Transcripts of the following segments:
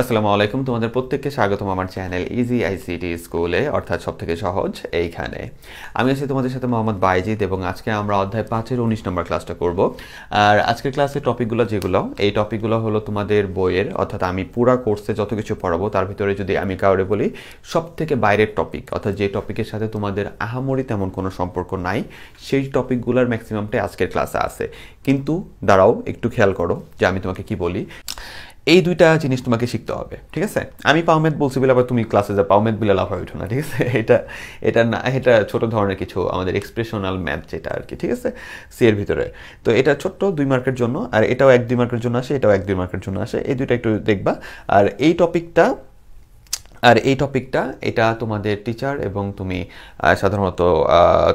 আসসালামু আলাইকুম, তোমাদের প্রত্যেককে স্বাগতম আমার চ্যানেল ইজি আইসিটি স্কুলে, অর্থাৎ সবথেকে সহজ এইখানে। আমি আছি তোমাদের সাথে মোহাম্মদ বাইজিদ এবং আজকে আমরা অধ্যায় 5-এর 19 নম্বর ক্লাসটা করব। আর আজকের ক্লাসের টপিকগুলো এই টপিকগুলো হলো তোমাদের বইয়ের, অর্থাৎ আমি পুরো কোর্সে যত কিছু পড়াবো তার ভিতরে যদি আমি কাউরে বলি সবথেকে বাইরের টপিক, অর্থাৎ যে টপিকের সাথে তোমাদের আহামরি তেমন কোনো সম্পর্ক নাই, সেই টপিকগুলোর ম্যাক্সিমামটাই আজকের ক্লাসে আছে। কিন্তু দাঁড়াও, একটু খেয়াল করো যে আমি তোমাকে কি বলি। এই দুইটা জিনিস তোমাকে শিখতে হবে, ঠিক আছে? আমি পাওমেদ বলছি বলে আবার তুমি ক্লাসে যা পাওমেদ বলে লাভ হয়ে ওঠো না, ঠিক আছে? এটা ছোট ধরনের কিছু আমাদের এক্সপ্রেশনাল ম্যাথ যেটা আর কি, ঠিক আছে, সি এর ভিতরে। তো এটা ছোট্ট 2 মার্কের জন্য, আর এটাও 1-2 মার্কের জন্য আসে, এটাও 1-2 মার্কের জন্য আসে। এই দুইটা একটু দেখবা। আর এই টপিকটা এটা তোমাদের টিচার এবং তুমি সাধারণত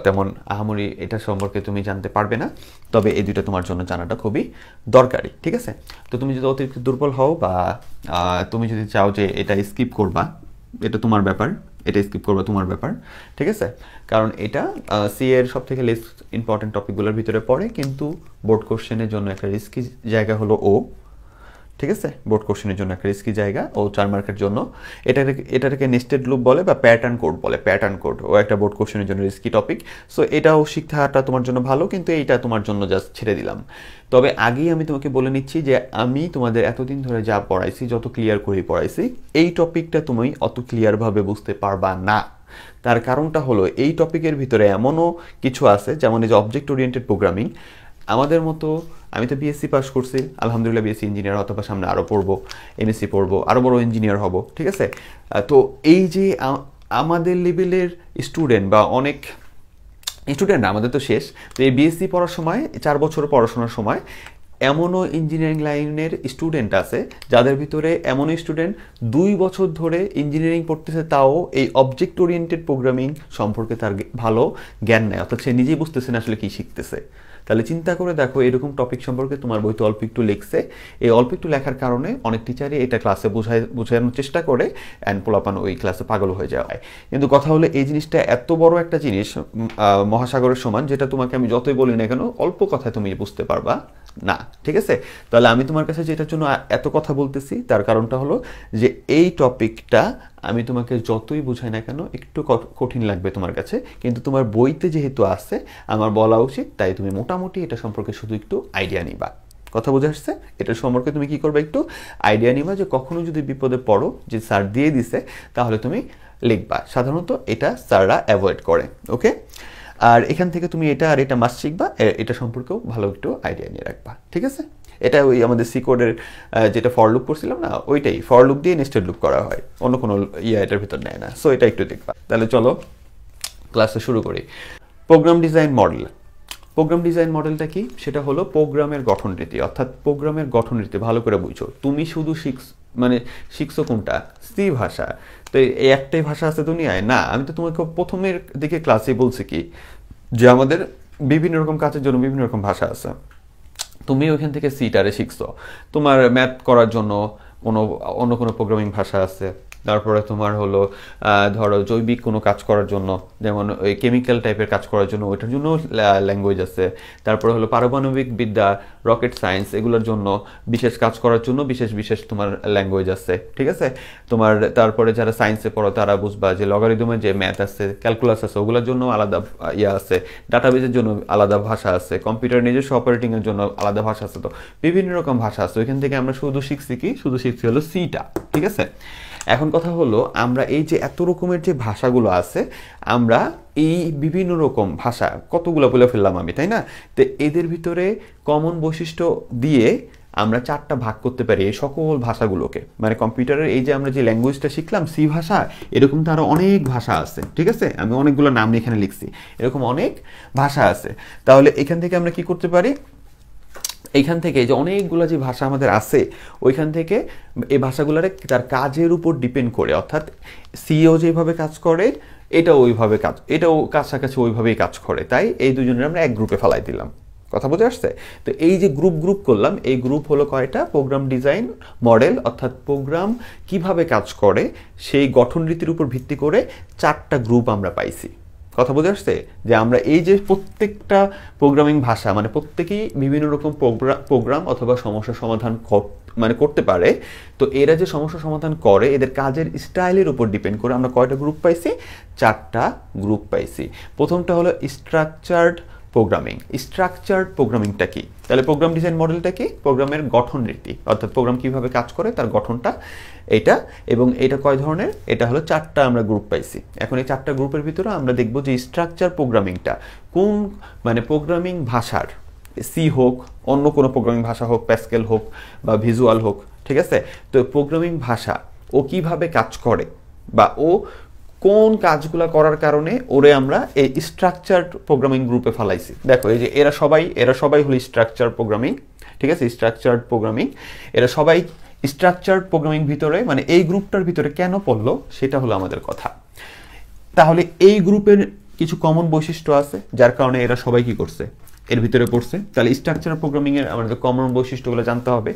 তেমন আহামরি এটা সম্পর্কে তুমি জানতে পারবে না, তবে এই দুটো তোমার জন্য জানাটা খুবই দরকারি, ঠিক আছে? তো তুমি যদি অতিরিক্ত দুর্বল হও বা তুমি যদি চাও যে এটা স্কিপ করবা, এটা তোমার ব্যাপার, এটা স্কিপ করবা তোমার ব্যাপার, ঠিক আছে? কারণ এটা সি এর সব থেকে লেস ইম্পর্টেন্ট টপিকগুলোর ভিতরে পড়ে, কিন্তু বোর্ড কোশ্চেনের জন্য একটা রিস্কি জায়গা হলো ও, ঠিক আছে? বোর্ড কোশ্চেনের জন্য একটা রিস্কি জায়গা ও 4 মার্কের জন্য। এটাকে নেস্টেড লুপ বলে বা প্যাটার্ন কোড বলে। প্যাটার্ন কোড ও একটা বোর্ড কোশ্চেনের জন্য রিস্কি টপিক। সো এটাও শিক্ষাটা তোমার জন্য ভালো, কিন্তু এইটা তোমার জন্য জাস্ট ছেড়ে দিলাম। তবে আগেই আমি তোমাকে বলে নিচ্ছি যে আমি তোমাদের এতদিন ধরে যা পড়াইছি, যত ক্লিয়ার করে পড়াইছি, এই টপিকটা তুমি অত ক্লিয়ারভাবে বুঝতে পারবা না। তার কারণটা হলো এই টপিকের ভিতরে এমনও কিছু আছে, যেমন এই যে অবজেক্ট ওরিয়েন্টেড প্রোগ্রামিং। আমাদের মতো, আমি তো বিএসসি পাস করছি, আলহামদুলিল্লাহ বিএসসি ইঞ্জিনিয়ার, অথবা সামনে আরও পড়বো, এমএসসি পড়বো, আরও বড় ইঞ্জিনিয়ার হব, ঠিক আছে? তো এই যে আমাদের লেভেলের স্টুডেন্ট বা অনেক স্টুডেন্ট, আমাদের তো শেষ, তো এই বিএসসি পড়ার সময় 4 বছর পড়াশোনার সময় এমনও ইঞ্জিনিয়ারিং লাইনের স্টুডেন্ট আছে যাদের ভিতরে এমনও স্টুডেন্ট 2 বছর ধরে ইঞ্জিনিয়ারিং পড়তেছে, তাও এই অবজেক্ট ওরিয়েন্টেড প্রোগ্রামিং সম্পর্কে তার ভালো জ্ঞান নেই, অর্থাৎ সে নিজেই বুঝতেছে না আসলে কী শিখতেছে। তাহলে চিন্তা করে দেখো, এরকম টপিক সম্পর্কে তোমার বইতে অল্প একটু লিখছে, এই অল্প একটু লেখার কারণে অনেক টিচারই এটা ক্লাসে বোঝানোর চেষ্টা করে, অ্যান্ড পোলাপান ওই ক্লাসে পাগল হয়ে যায়। কিন্তু কথা হলো, এই জিনিসটা এত বড় একটা জিনিস, মহাসাগরের সমান, যেটা তোমাকে আমি যতই বলি না কেন অল্প কথায় তুমি বুঝতে পারবা না, ঠিক আছে? তাহলে আমি তোমার কাছে যেটার জন্য এত কথা বলতেছি, তার কারণটা হলো যে এই টপিকটা আমি তোমাকে যতই বোঝাই না কেন একটু কঠিন লাগবে তোমার কাছে, কিন্তু তোমার বইতে যেহেতু আছে আমার বলা উচিত, তাই তুমি মোটামুটি এটা সম্পর্কে শুধু একটু আইডিয়া নিবা। কথা বোঝা আসছে? এটার সম্পর্কে তুমি কি করবে, একটু আইডিয়া নিবা, যে কখনো যদি বিপদে পড়ো, যে স্যার দিয়ে দিছে, তাহলে তুমি লিখবা। সাধারণত এটা স্যাররা অ্যাভয়েড করে, ওকে? আর এখান থেকে তুমি এটা আর এটা মাস্ট শিখবা, এটা সম্পর্কেও ভালো একটু আইডিয়া নিয়ে রাখবা, ঠিক আছে? এটা ওই আমাদের সি কোডের যেটা ফর লুপ করছিলাম না, ওইটাই ফর লুপ দিয়ে নেস্টেড লুপ করা হয়, অন্য কোনো এটার ভিতর নেয় না। সো এটা একটু দেখবা। তাহলে চলো ক্লাসটা শুরু করি। Program design model. Program design মডেলটা কি? সেটা হলো প্রোগ্রামের গঠনরীতি, অর্থাৎ প্রোগ্রামের গঠনরীতি ভালো করে বুঝো। তুমি শুধু শিখছো কোনটা? সি ভাষা। তো এই একটাই ভাষা আছে দুনিয়ায়? না, আমি তো তোমাকে প্রথমের দিকে ক্লাসে বলছি কি, যে আমাদের বিভিন্ন রকম কাজের জন্য বিভিন্ন রকম ভাষা আছে। তুমি ওইখান থেকে সিটারে শিখছো, তোমার ম্যাথ করার জন্য অন্য কোনো প্রোগ্রামিং ভাষা আছে। তারপরে তোমার হলো ধরো জৈবিক কোনো কাজ করার জন্য, যেমন ওই কেমিক্যাল টাইপের কাজ করার জন্য ওইটার জন্য ল্যাঙ্গুয়েজ আছে। তারপরে হলো পারমাণবিক বিদ্যা, রকেট সায়েন্স, এগুলোর জন্য বিশেষ কাজ করার জন্য বিশেষ তোমার ল্যাঙ্গুয়েজ আছে, ঠিক আছে? তোমার তারপরে যারা সায়েন্সে পড়ো তারা বুঝবা যে লগারিদমের যে ম্যাথ আছে, ক্যালকুলাস আছে, ওগুলোর জন্য আলাদা আছে, ডাটাবেজের জন্য আলাদা ভাষা আছে, কম্পিউটার নিজস্ব অপারেটিংয়ের জন্য আলাদা ভাষা আছে। তো বিভিন্ন রকম ভাষা আছে। ওইখান থেকে আমরা শুধু শিখছি হলো সিটা, ঠিক আছে? এখন কথা হলো, আমরা এই যে এত রকমের যে ভাষাগুলো আছে, আমরা এই বিভিন্ন রকম ভাষা কতগুলো বলে ফেললাম আমি, তাই না? তো এদের ভিতরে কমন বৈশিষ্ট্য দিয়ে আমরা 4টা ভাগ করতে পারি এই সকল ভাষাগুলোকে। মানে কম্পিউটারের এই যে আমরা যে ল্যাঙ্গুয়েজটা শিখলাম সি ভাষা, এরকম তো আরও অনেক ভাষা আছে, ঠিক আছে? আমি অনেকগুলো নাম এখানে লিখছি, এরকম অনেক ভাষা আছে। তাহলে এখান থেকে আমরা কি করতে পারি? এইখান থেকে যে অনেকগুলো যে ভাষা আমাদের আছে, ওইখান থেকে এই ভাষাগুলোর তার কাজের উপর ডিপেন্ড করে, অর্থাৎ সিও যেভাবে কাজ করে এটাও কাছাকাছি ওইভাবেই কাজ করে, তাই এই দুজনের আমরা এক গ্রুপে ফেলাই দিলাম। কথা বোঝা আসছে? তো এই যে গ্রুপ করলাম, এই গ্রুপ হলো কয়টা? প্রোগ্রাম ডিজাইন মডেল, অর্থাৎ প্রোগ্রাম কিভাবে কাজ করে সেই গঠন রীতির উপর ভিত্তি করে 4টা গ্রুপ আমরা পাইছি, কথা বুঝে আসছে? যে আমরা এই যে প্রত্যেকটা প্রোগ্রামিং ভাষা মানে প্রত্যেকেই বিভিন্ন রকম প্রোগ্রাম অথবা সমস্যা সমাধান মানে করতে পারে। তো এরা যে সমস্যা সমাধান করে এদের কাজের স্টাইলের উপর ডিপেন্ড করে আমরা কয়টা গ্রুপ পাইছি? 4টা গ্রুপ পাইছি। প্রথমটা হলো স্ট্রাকচার্ড প্রোগ্রামিং। স্ট্রাকচার্ড প্রোগ্রামিংটা কি? তাহলে প্রোগ্রাম ডিজাইন মডেলটা কি? প্রোগ্রামের গঠন রীতি, অর্থাৎ প্রোগ্রাম কিভাবে কাজ করে তার গঠনটা এটা। এবং এটা কয় ধরনের? এটা হলো 4টা আমরা গ্রুপ পাইছি। এখন এই 4টা গ্রুপের ভিতরে আমরা দেখব যে স্ট্রাকচার প্রোগ্রামিংটা কোন মানে প্রোগ্রামিং ভাষার, সি হোক, অন্য কোনো প্রোগ্রামিং ভাষা হোক, প্যাসকেল হোক বা ভিজুয়াল হোক, ঠিক আছে? তো প্রোগ্রামিং ভাষা ও কিভাবে কাজ করে বা ও কোন কাজগুলো করার কারণে ওরে আমরা এই স্ট্রাকচার্ড প্রোগ্রামিং গ্রুপে ফেলাইছি। দেখো এই যে এরা সবাই হলো স্ট্রাকচার প্রোগ্রামিং, ঠিক আছে? স্ট্রাকচার্ড প্রোগ্রামিং এরা সবাই স্ট্রাকচার্ড প্রোগ্রামিং ভিতরে মানে এই গ্রুপটার ভিতরে কেন পড়লো সেটা হলো আমাদের কথা। তাহলে এই গ্রুপের কিছু কমন বৈশিষ্ট্য আছে যার কারণে এরা সবাই কি করছে? এর ভিতরে পড়ছে। তাহলে স্ট্রাকচার প্রোগ্রামিং এর আমাদের কমন বৈশিষ্ট্যগুলো জানতে হবে।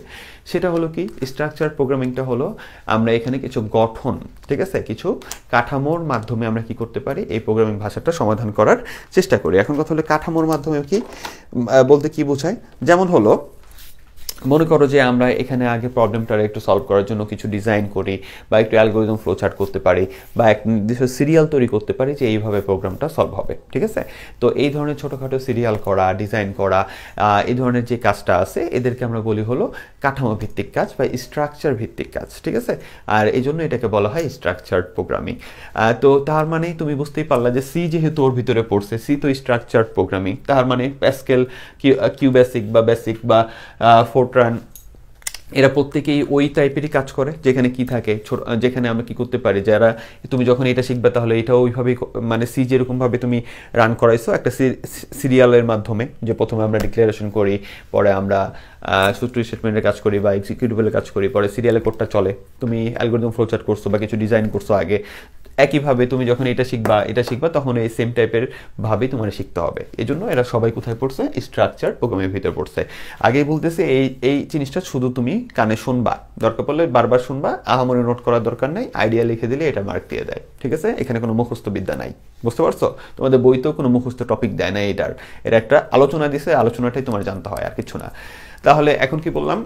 সেটা হলো কি? স্ট্রাকচার প্রোগ্রামিংটা হলো আমরা এখানে কিছু গঠন, ঠিক আছে, কিছু কাঠামোর মাধ্যমে আমরা কি করতে পারি? এই প্রোগ্রামিং ভাষাটা সমাধান করার চেষ্টা করি। এখন কথা হলো কাঠামোর মাধ্যমে কি বলতে কি বোঝায়? যেমন হলো মনে করো যে আমরা এখানে আগে প্রবলেমটা একটু সলভ করার জন্য কিছু ডিজাইন করি বা একটু অ্যালগোরিদম ফ্লোচার্ট করতে পারি বা এক নির্দিষ্ট সিরিয়াল তৈরি করতে পারি যে এইভাবে প্রোগ্রামটা সলভ হবে, ঠিক আছে? তো এই ধরনের ছোটোখাটো সিরিয়াল করা, ডিজাইন করা, এই ধরনের যে কাজটা আছে এদেরকে আমরা বলি হলো কাঠামো ভিত্তিক কাজ বা স্ট্রাকচার ভিত্তিক কাজ, ঠিক আছে? আর এই জন্য এটাকে বলা হয় স্ট্রাকচার্ড প্রোগ্রামিং। তো তার মানে তুমি বুঝতেই পারলা যে সি যেহেতু ওর ভিতরে পড়ছে, সি তো স্ট্রাকচার্ড প্রোগ্রামিং, তার মানে প্যাসকেল, কিউ বেসিক বা বেসিক বা ফোরট্রান এরা প্রত্যেকেই ওই টাইপেরই কাজ করে যেখানে কি থাকে, যেখানে আমরা কি করতে পারি, যারা তুমি যখন এটা শিখবে তাহলে এটাও ওইভাবেই মানে সি যেরকমভাবে তুমি রান করাইছো একটা সিরিয়ালের মাধ্যমে, যে প্রথমে আমরা ডিক্লারেশন করি, পরে আমরা সূত্র স্টেটমেন্টের কাজ করি বা এক্সিকিউটেবলের কাজ করি, পরে সিরিয়ালে কোডটা চলে, তুমি অ্যালগরিদম ফ্লোচার্ট করছো বা কিছু ডিজাইন করছো আগে। একইভাবে তুমি যখন এটা শিখবা তখন এই সেম টাইপের ভাবেই তোমার শিখতে হবে। এই জন্য এরা সবাই কোথায় পড়ছে? স্ট্রাকচার প্রোগ্রামের ভিতরে পড়ছে। আগেই বলতেছে এই জিনিসটা শুধু তুমি কানে শুনবা, দরকার পড়লে বারবার শুনবা, আহামরি নোট করার দরকার নেই, আইডিয়া লিখে দিলে এটা মার্ক দিয়ে দেয়, ঠিক আছে? এখানে কোনো মুখস্থ বিদ্যা নাই, বুঝতে পারছো? তোমাদের বইতেও কোনো মুখস্থ টপিক দেয় না, এটা একটা আলোচনা দিছে, আলোচনাটাই তোমার জানতে হয়, আর কিছু না। তাহলে এখন কি বললাম?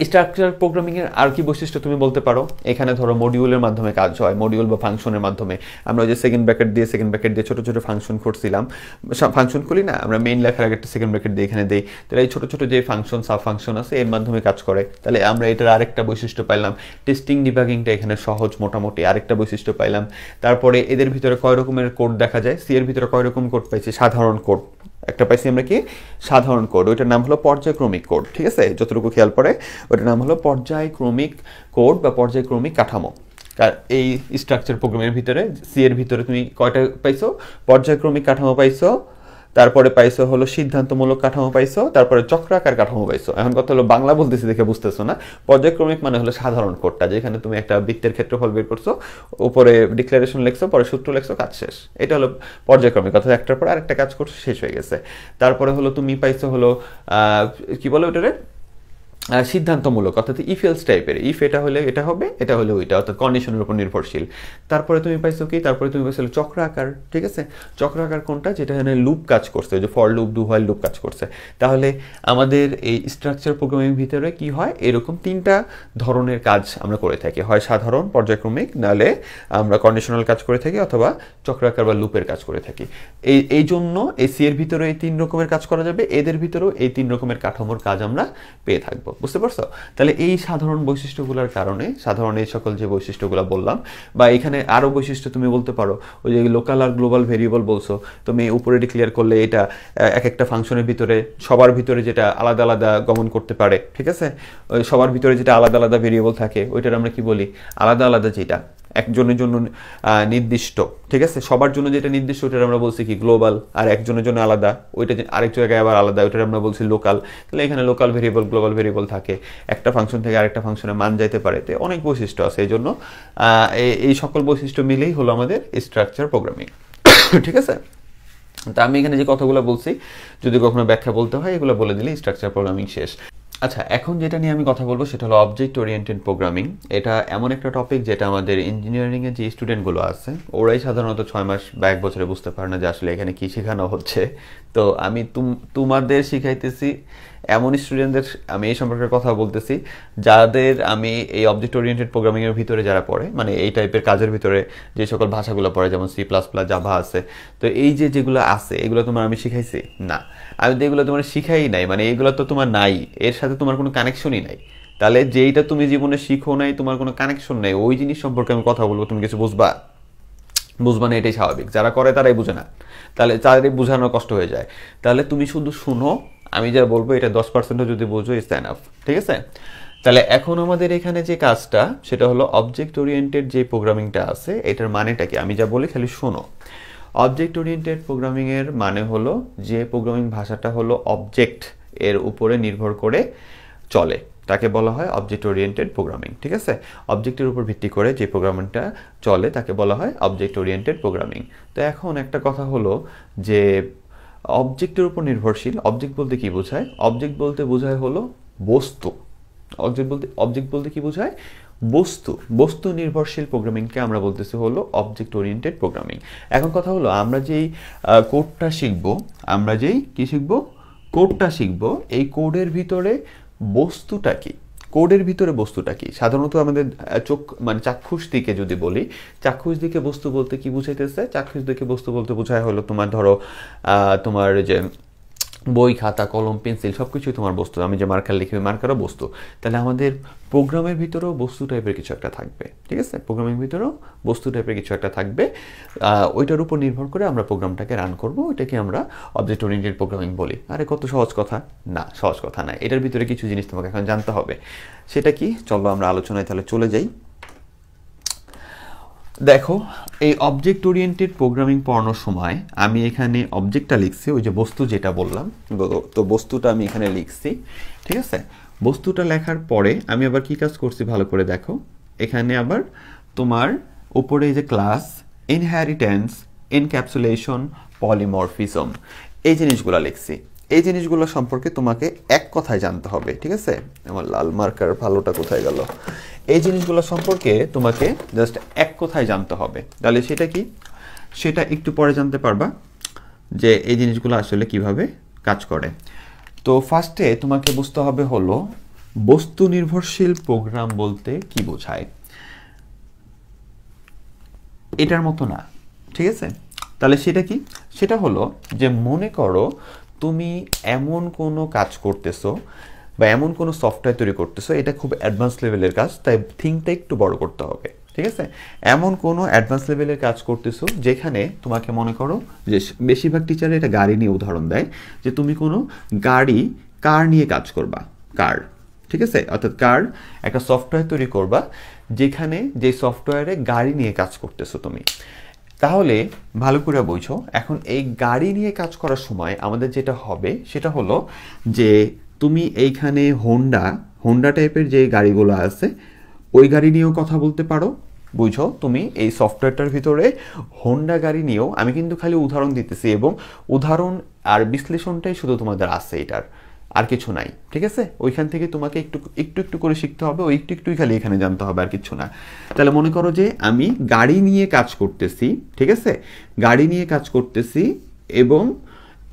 স্ট্রাকচার প্রোগ্রামিং এর আর কি বৈশিষ্ট্য তুমি বলতে পারো? এখানে ধরো মডিউলের মাধ্যমে কাজ হয়, মডিউল বা ফাংশনের মাধ্যমে। আমরা ওই যে সেকেন্ড ব্র্যাকেট দিয়ে ছোট ছোট ফাংশন করছিলাম, ফাংশন করি না আমরা, মেইন লেখার আগে একটা সেকেন্ড ব্র্যাকেট দিয়ে এখানে দেই, তাহলে এই ছোট ছোট যে ফাংশন সাব ফাংশন আছে এর মাধ্যমে কাজ করে। তাহলে আমরা এটার আরেকটা বৈশিষ্ট্য পাইলাম। টেস্টিং ডিবাগিংটা এখানে সহজ মোটামুটি, আরেকটা বৈশিষ্ট্য পাইলাম। তারপরে এদের ভিতরে কয় রকমের কোড দেখা যায়? সি এর ভিতরে কয় রকম কোড পাইছি? সাধারণ কোড একটা পাইছি আমরা, কি সাধারণ কোড, ওইটার নাম হলো পর্যায়ক্রমিক কোড, ঠিক আছে? যতটুকু খেয়াল পড়ে ওইটার নাম হলো পর্যায়ক্রমিক কোড বা পর্যায়ক্রমিক কাঠামো। এই স্ট্রাকচার প্রোগ্রামের ভিতরে সি এর ভিতরে তুমি কয়টা পাইছো? পর্যায়ক্রমিক কাঠামো পাইছো, তারপরে পাইছো হলো সিদ্ধান্তমূলক কাঠামো পাইছো, তারপরে চক্রাকার কাঠামো পাইছো। এখন কথা হলো বাংলা বলতেছি দেখে বুঝতেছো না, পর্যায়ক্রমিক মানে হলো সাধারণ কোডটা, যেখানে তুমি একটা বৃত্তের ক্ষেত্রফল বের করছো, উপরে ডিক্লারেশন লিখছো, পরে সূত্র লিখছো, কাজ শেষ। এটা হলো পর্যায়ক্রমিক, অর্থাৎ একটার পর আরেকটা কাজ করছো, শেষ হয়ে গেছে। তারপরে হলো তুমি পাইছো হলো কি বলে ওটারে? সিদ্ধান্তমূলক, অর্থাৎ ইফ এলস টাইপের, ইফ এটা হলে এটা হবে, এটা হলে ওইটা, অর্থাৎ কন্ডিশনের উপর নির্ভরশীল। তারপরে তুমি পাইছো কি? তারপরে তুমি পাইছো চক্রাকার, ঠিক আছে? চক্রাকার কোনটা? যেটা এখানে লুপ কাজ করছে, যে for loop, do while loop কাজ করছে। তাহলে আমাদের এই স্ট্রাকচার প্রোগ্রামিং ভিতরে কি হয়? এরকম 3টা ধরনের কাজ আমরা করে থাকি, হয় সাধারণ পর্যায়ক্রমিক, নাহলে আমরা কন্ডিশনাল কাজ করে থাকি, অথবা চক্রাকার বা লুপের কাজ করে থাকি। এই জন্য এই সি এর ভিতরে এই 3 রকমের কাজ করা যাবে, এদের ভিতরেও এই 3 রকমের কাঠামোর কাজ আমরা পেয়ে থাকবো, বুঝতে পারছো? তাহলে এই সাধারণ বৈশিষ্ট্যগুলোর কারণে, সাধারণ এই সকল যে বৈশিষ্ট্যগুলো বললাম, বা এখানে আরো বৈশিষ্ট্য তুমি বলতে পারো, ওই যে লোকাল আর গ্লোবাল ভেরিয়েবল বলছো, তুমি উপরে ডিক্লেয়ার করলে এটা এক একটা ফাংশনের ভিতরে সবার ভিতরে যেটা আলাদা আলাদা গমন করতে পারে, ঠিক আছে? ওই সবার ভিতরে যেটা আলাদা আলাদা ভেরিয়েবল থাকে ওইটার আমরা কি বলি? আলাদা আলাদা, যেটা একজনের জন্য নির্দিষ্ট, ঠিক আছে? সবার জন্য যেটা নির্দিষ্ট ওইটার আমরা বলছি কি? গ্লোবাল। আর একজনের জন্য আলাদা, ওইটা আরেক জায়গায় আবার আলাদা, ওইটার আমরা বলছি লোকাল। তাহলে এখানে লোকাল ভেরিয়েবল, গ্লোবাল ভেরিয়েবল থাকে, একটা ফাংশন থেকে আরেকটা ফাংশনে মান যাইতে পারে, তো অনেক বৈশিষ্ট্য আছে। এই জন্য এই সকল বৈশিষ্ট্য মিলেই হলো আমাদের স্ট্রাকচার প্রোগ্রামিং, ঠিক আছে? তা আমি এখানে যে কথাগুলো বলছি, যদি কখনো ব্যাখ্যা বলতে হয় এগুলো বলে দিলে স্ট্রাকচার প্রোগ্রামিং শেষ। আচ্ছা, এখন যেটা নিয়ে আমি কথা বলবো সেটা হলো অবজেক্ট ওরিয়েন্টেড প্রোগ্রামিং। এটা এমন একটা টপিক যেটা আমাদের ইঞ্জিনিয়ারিংয়ে যে স্টুডেন্টগুলো আছে ওরাই সাধারণত 6 মাস বা 1 বছরে বুঝতে পারে না যে আসলে এখানে কি শেখানো হচ্ছে। তো আমি তোমাদের শিখাইতেছি এমন স্টুডেন্টদের, আমি এই সম্পর্কে কথা বলতেছি যাদের আমি এই অবজেক্ট ওরিয়েন্টেড প্রোগ্রামিংয়ের ভিতরে যারা পড়ে, মানে এই টাইপের কাজের ভিতরে যে সকল ভাষাগুলো পড়ে, যেমন C++, জাভা আছে, তো এই যে যেগুলো আছে এগুলো তোমার আমি শিখাইছি না? আমি তো এগুলো তোমার শিখাই নাই, মানে এগুলো তো তোমার নাই, এর সাথে তোমার কোনো কানেকশনই নাই। তাহলে যেইটা তুমি জীবনে শিখো নাই, তোমার কোনো কানেকশন নাই, ওই জিনিস সম্পর্কে আমি কথা বলবো, তুমি কিছু বুঝবা? বুঝবা না, এটাই স্বাভাবিক। যারা করে তারাই বুঝে না, তাহলে তাদের বোঝানো কষ্ট হয়ে যায়। তাহলে তুমি শুধু শুনো, আমি যা বলবো এটা 10%ও যদি বোঝো ইটস এনাফ, ঠিক আছে? তাহলে এখন আমাদের এখানে যে কাজটা সেটা হলো অবজেক্ট ওরিয়েন্টেড যে প্রোগ্রামিংটা আছে এটার মানেটা কি, আমি যা বলি খালি শোনো। অবজেক্ট ওরিয়েন্টেড প্রোগ্রামিংয়ের মানে হলো যে প্রোগ্রামিং ভাষাটা হলো অবজেক্ট এর উপরে নির্ভর করে চলে, তাকে বলা হয় অবজেক্ট ওরিয়েন্টেড প্রোগ্রামিং, ঠিক আছে? অবজেক্টের উপর ভিত্তি করে যে প্রোগ্রামিংটা চলে তাকে বলা হয় অবজেক্ট ওরিয়েন্টেড প্রোগ্রামিং। তো এখন একটা কথা হলো যে অবজেক্টের উপর নির্ভরশীল, অবজেক্ট বলতে কি বোঝায়? অবজেক্ট বলতে বোঝায় হলো বস্তু। অবজেক্ট বলতে কি বোঝায়? বস্তু। বস্তু নির্ভরশীল প্রোগ্রামিংকে আমরা বলতেছি হলো অবজেক্ট ওরিয়েন্টেড প্রোগ্রামিং। এখন কথা হলো আমরা যেই কোডটা শিখবো, আমরা যেই কি শিখবো, কোডটা শিখবো, এই কোডের ভিতরে বস্তুটা কি? কোডের ভিতরে বস্তুটা কি? সাধারণত আমাদের চোখ, মানে চাক্ষুষ দিকে যদি বলি, চাক্ষুষ দিকে বস্তু বলতে কি বুঝাইতেছে? চাক্ষুষ দিকে বস্তু বলতে বোঝায় হলো তোমার ধরো তোমার যে বই, খাতা, কলম, পেন্সিল সব কিছুই তোমার বস্তু। আমি যে মার্কার লিখি ওই মার্কারও বস্তু। তাহলে আমাদের প্রোগ্রামের ভিতরেও বস্তু টাইপের কিছু একটা থাকবে, ঠিক আছে? প্রোগ্রামের ভিতরেও বস্তু টাইপের কিছু একটা থাকবে, ওইটার উপর নির্ভর করে আমরা প্রোগ্রামটাকে রান করব, ওইটাকে আমরা অবজেক্ট ওরিয়েন্টেড প্রোগ্রামিং বলি। আরে কত সহজ কথা না? সহজ কথা না, এটার ভিতরে কিছু জিনিস তোমাকে এখন জানতে হবে। সেটা কি, চলো আমরা আলোচনায় তাহলে চলে যাই। দেখো, এই অবজেক্ট ওরিয়েন্টেড প্রোগ্রামিং পড়ানোর সময় আমি এখানে অবজেক্টটা লিখছি, ওই যে বস্তু যেটা বললাম, তো বস্তুটা আমি এখানে লিখছি, ঠিক আছে? বস্তুটা লেখার পরে আমি আবার কি কাজ করছি ভালো করে দেখো। এখানে আবার তোমার উপরে এই যে ক্লাস, ইনহেরিটেন্স, এনক্যাপসুলেশন, পলিমরফিজম, এই জিনিসগুলো লিখছি। এই জিনিসগুলো সম্পর্কে তোমাকে এক কথায় জানতে হবে, ঠিক আছে? আমার লাল মার্কার ভালোটা কোথায় গেল? এই জিনিসগুলো সম্পর্কে তোমাকে জাস্ট এক কথায় জানতে হবে। তাহলে সেটা কি, সেটা একটু পরে জানতে পারবা যে এই জিনিসগুলো আসলে কিভাবে কাজ করে। তো ফার্স্টে তোমাকে বুঝতে হবে হলো বস্তু নির্ভরশীল প্রোগ্রাম বলতে কি বোঝায়। এটার মতো না, ঠিক আছে? তাহলে সেটা কি? সেটা হলো যে মনে করো তুমি এমন কোনো কাজ করতেছো বা এমন কোনো সফটওয়্যার তৈরি করতেছো, এটা খুব অ্যাডভান্স লেভেলের কাজ, তাই থিঙ্কটা একটু বড় করতে হবে, ঠিক আছে? এমন কোনো অ্যাডভান্স লেভেলের কাজ করতেছো যেখানে তোমাকে মনে করো যে বেশিরভাগ টিচারে এটা গাড়ি নিয়ে উদাহরণ দেয়, যে তুমি কোনো কার নিয়ে কাজ করবা, কার, ঠিক আছে? অর্থাৎ কার একটা সফটওয়্যার তৈরি করবা যেখানে যে সফটওয়্যারে গাড়ি নিয়ে কাজ করতেছো তুমি। তাহলে ভালো করে বুঝো, এখন এই গাড়ি নিয়ে কাজ করার সময় আমাদের যেটা হবে সেটা হলো যে তুমি এইখানে হোন্ডা টাইপের যে গাড়িগুলো আছে ওই গাড়ি নিয়েও কথা বলতে পারো। বুঝো, তুমি এই সফটওয়্যারটার ভিতরে হোন্ডা গাড়ি নিয়েও, আমি কিন্তু খালি উদাহরণ দিতেছি এবং উদাহরণ আর বিশ্লেষণটাই শুধু তোমাদের আছে, এটার আর কিছু নাই, ঠিক আছে? ওইখান থেকে তোমাকে একটু একটু একটু করে শিখতে হবে, ওই একটু একটুই খালি এখানে জানতে হবে, আর কিছু না। তাহলে মনে করো যে আমি গাড়ি নিয়ে কাজ করতেছি, ঠিক আছে? গাড়ি নিয়ে কাজ করতেছি এবং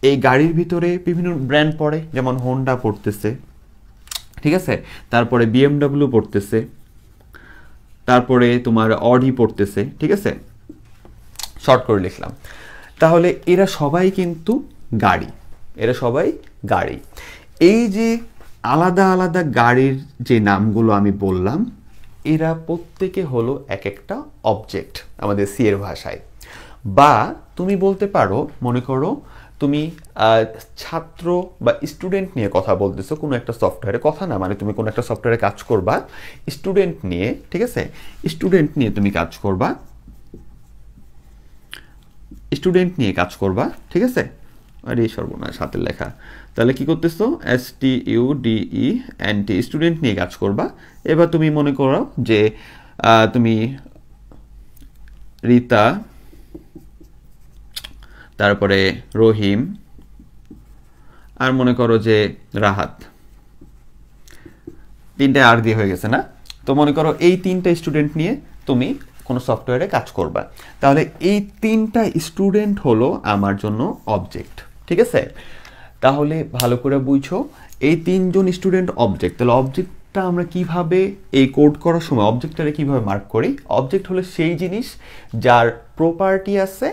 এই গাড়ির ভিতরে বিভিন্ন ব্র্যান্ড পড়ে, যেমন হোন্ডা পড়তেছে, ঠিক আছে? তারপরে BMW পড়তেছে, তারপরে তোমার অডি পড়তেছে, ঠিক আছে? শর্ট করে লিখলাম। তাহলে এরা সবাই কিন্তু গাড়ি, এরা সবাই গাড়ি। এই যে আলাদা আলাদা গাড়ির যে নামগুলো আমি বললাম, এরা প্রত্যেকে হলো এক একটা অবজেক্ট আমাদের সি এর ভাষায়। বা তুমি বলতে পারো, মনে করো তুমি ছাত্র বা স্টুডেন্ট নিয়ে কথা বলতেছো কোনো একটা সফটওয়্যারে, কথা না মানে তুমি কোনো একটা সফটওয়্যারে কাজ করবা স্টুডেন্ট নিয়ে, ঠিক আছে? স্টুডেন্ট নিয়ে তুমি কাজ করবা, স্টুডেন্ট নিয়ে কাজ করবা, ঠিক আছে? আরে সর্বনাশ, হাতের লেখা। তাহলে কি করতেছো? STUDENT, স্টুডেন্ট নিয়ে কাজ করবা। এবার তুমি মনে করো যে তুমি রিতা, তারপরে রহিম, আর মনে করো যে রাহাত, তিনটে আর দিয়ে হয়ে গেছে না? তো মনে করো এই তিনটা স্টুডেন্ট নিয়ে তুমি কোনো সফটওয়্যারে কাজ করবা, তাহলে এই তিনটা স্টুডেন্ট হলো আমার জন্য অবজেক্ট। ঠিক আছে, তাহলে ভালো করে বুঝছো, এই তিনজন স্টুডেন্ট অবজেক্ট। তাহলে অবজেক্টটা আমরা কিভাবে এই কোড করার সময় অবজেক্টটারে কিভাবে মার্ক করি? অবজেক্ট হলো সেই জিনিস যার প্রপার্টি আছে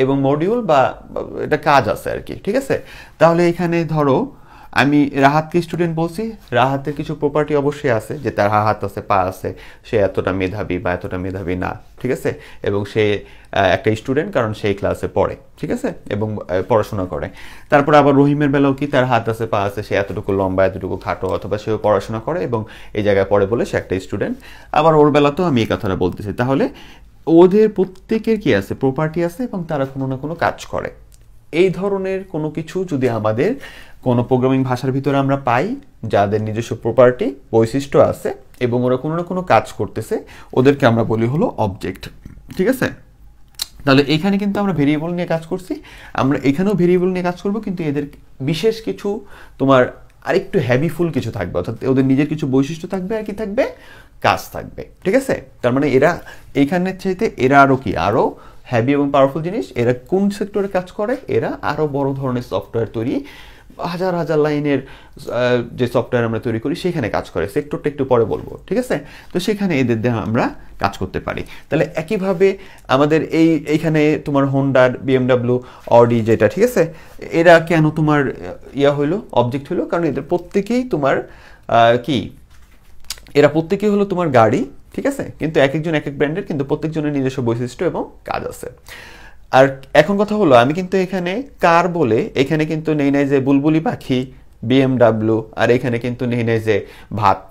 এবং মডিউল বা এটা কাজ আছে আর কি। ঠিক আছে, তাহলে এখানে ধরো আমি রাহাতকে স্টুডেন্ট বলছি, রাহাতের কিছু প্রপার্টি অবশ্যই আছে, যে তার হাত আছে, পা আছে, সে এতটা মেধাবী বা এতটা মেধাবী না। ঠিক আছে, এবং সে একটা স্টুডেন্ট কারণ সেই ক্লাসে পড়ে। ঠিক আছে, এবং পড়াশোনা করে। তারপর আবার রহিমের বেলাও কি, তার হাত আছে, পা আছে, সে এতটুকু লম্বা, এতটুকু খাটো, অথবা সেও পড়াশোনা করে এবং এই জায়গায় পড়ে বলে সে একটা স্টুডেন্ট। আবার ওর বেলাতেও আমি এই কথাটা বলতেছি। তাহলে ওদের প্রত্যেকের কি আছে, প্রপার্টি আছে, এবং তারা কোনো না কোনো কাজ করে। এই ধরনের কোনো কিছু যদি আমাদের কোনো প্রোগ্রামিং ভাষার ভিতরে আমরা পাই, যাদের নিজস্ব প্রপার্টি বৈশিষ্ট্য আছে এবং ওরা কোনো না কোনো কাজ করতেছে, ওদেরকে আমরা বলি হলো অবজেক্ট। ঠিক আছে, তাহলে এখানে কিন্তু আমরা ভেরিয়েবল নিয়ে কাজ করছি, আমরা এখানেও ভেরিয়েবল নিয়ে কাজ করব, কিন্তু এদের বিশেষ কিছু তোমার আরেকটু হ্যাবিফুল কিছু থাকবে, অর্থাৎ ওদের নিজের কিছু বৈশিষ্ট্য থাকবে, আর কি থাকবে, কাজ থাকবে। ঠিক আছে, তার মানে এরা এইখানের চাইতে এরা আরও কি, আরও হ্যাভি এবং পাওয়ারফুল জিনিস। এরা কোন সেক্টরে কাজ করে? এরা আরও বড় ধরনের সফটওয়্যার তৈরি, হাজার হাজার লাইনের যে সফটওয়্যার আমরা তৈরি করি সেখানে কাজ করে। সেক্টরটা একটু পরে বলবো। ঠিক আছে, তো সেখানে এদের দিয়ে আমরা কাজ করতে পারি। তাহলে একইভাবে আমাদের এইখানে তোমার হোন্ডার, বিএমডাব্লিউ, অডি যেটা, ঠিক আছে, এরা কেন তোমার হইলো, অবজেক্ট হইলো? কারণ এদের প্রত্যেকেই তোমার কি, এরা প্রত্যেকেই হলো তোমার গাড়ি। ঠিক আছে, কিন্তু এক একজন এক এক ব্র্যান্ডের, কিন্তু প্রত্যেকজনের নিজস্ব বৈশিষ্ট্য এবং কাজ আছে। আর এখন কথা হলো, আমি কিন্তু এখানে কার বলে এখানে কিন্তু নেই নাই যে বুলবুলি পাখি, বিএমডাব্লিউ, আর এখানে কিন্তু নেই নাই যে ভাত।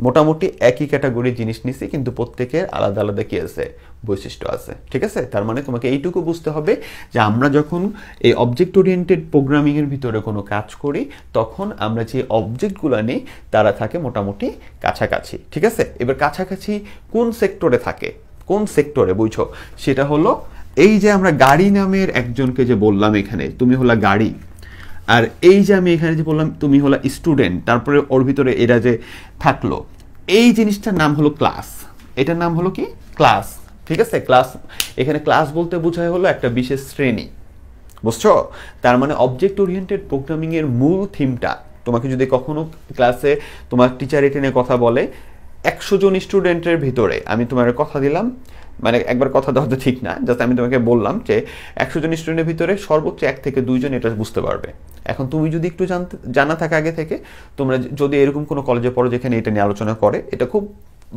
মোটামুটি একই ক্যাটাগরির জিনিস নিছি, কিন্তু প্রত্যেকের আলাদা আলাদা কি আছে, বৈশিষ্ট্য আছে। ঠিক আছে, তার মানে তোমাকে এইটুকু বুঝতে হবে যে আমরা যখন এই অবজেক্ট ওরিয়েন্টেড প্রোগ্রামিংয়ের ভিতরে কোনো কাজ করি, তখন আমরা যে অবজেক্টগুলো নিই তারা থাকে মোটামুটি কাছাকাছি। ঠিক আছে, এবার কাছাকাছি কোন সেক্টরে থাকে, কোন সেক্টরে বুঝছো, সেটা হলো এই যে আমরা গাড়ি নামের একজনকে যে বললাম এখানে তুমি হলা গাড়ি, আর এই যে আমি এখানে যে বললাম তুমি হলা স্টুডেন্ট, তারপরে ওর ভিতরে এরা যে থাকলো, এই জিনিসটার নাম হলো ক্লাস। এটার নাম হলো কি, ক্লাস। ঠিক আছে, ক্লাস, এখানে ক্লাস বলতে বোঝায় হলো একটা বিশেষ শ্রেণী। বুঝছো? তার মানে অবজেক্ট ওরিয়েন্টেড প্রোগ্রামিং এর মূল থিমটা, তোমাকে যদি কখনো ক্লাসে তোমার টিচার এটা নিয়ে কথা বলে, 100 জন স্টুডেন্টের ভিতরে আমি তোমার কথা দিলাম, মানে একবার কথা দেওয়া তো ঠিক না, জাস্ট আমি তোমাকে বললাম যে 100 জন স্টুডেন্টের ভিতরে সর্বোচ্চ 1 থেকে 2 জন এটা বুঝতে পারবে। এখন তুমি যদি একটু জানা থাকে আগে থেকে, তোমরা যদি এরকম কোনো কলেজে পড়ো যেখানে এটা নিয়ে আলোচনা করে, এটা খুব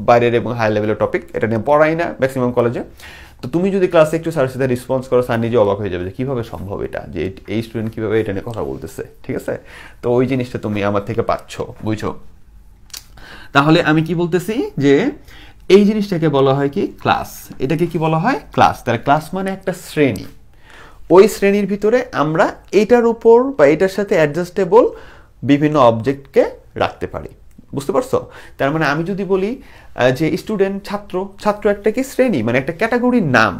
বাইরের এবং হাই লেভেলের টপিক, এটা নিয়ে পড়াই না ম্যাক্সিমাম কলেজে, তো তুমি যদি ক্লাসে একটু স্যারের সাথে রেসপন্স করো, স্যার নিজে অবাক হয়ে যাবে যে কীভাবে সম্ভব এটা, যে এই স্টুডেন্ট কীভাবে এটা নিয়ে কথা বলতেছে। ঠিক আছে, তো ওই জিনিসটা তুমি আমার থেকে পাচ্ছ, বুঝছো? তাহলে আমি কি বলতেছি যে এই জিনিসটাকে বলা হয় কি, ক্লাস। এটাকে কি বলা হয়, ক্লাস। তাহলে ক্লাস মানে একটা শ্রেণী, ওই শ্রেণীর ভিতরে আমরা এটার উপর বা এটার সাথে অ্যাডজাস্টেবল বিভিন্ন অবজেক্টকে রাখতে পারি। বুঝতে পারছো? তার মানে আমি যদি বলি যে স্টুডেন্ট, ছাত্র, ছাত্র একটা কি শ্রেণী, মানে একটা ক্যাটাগরির নাম।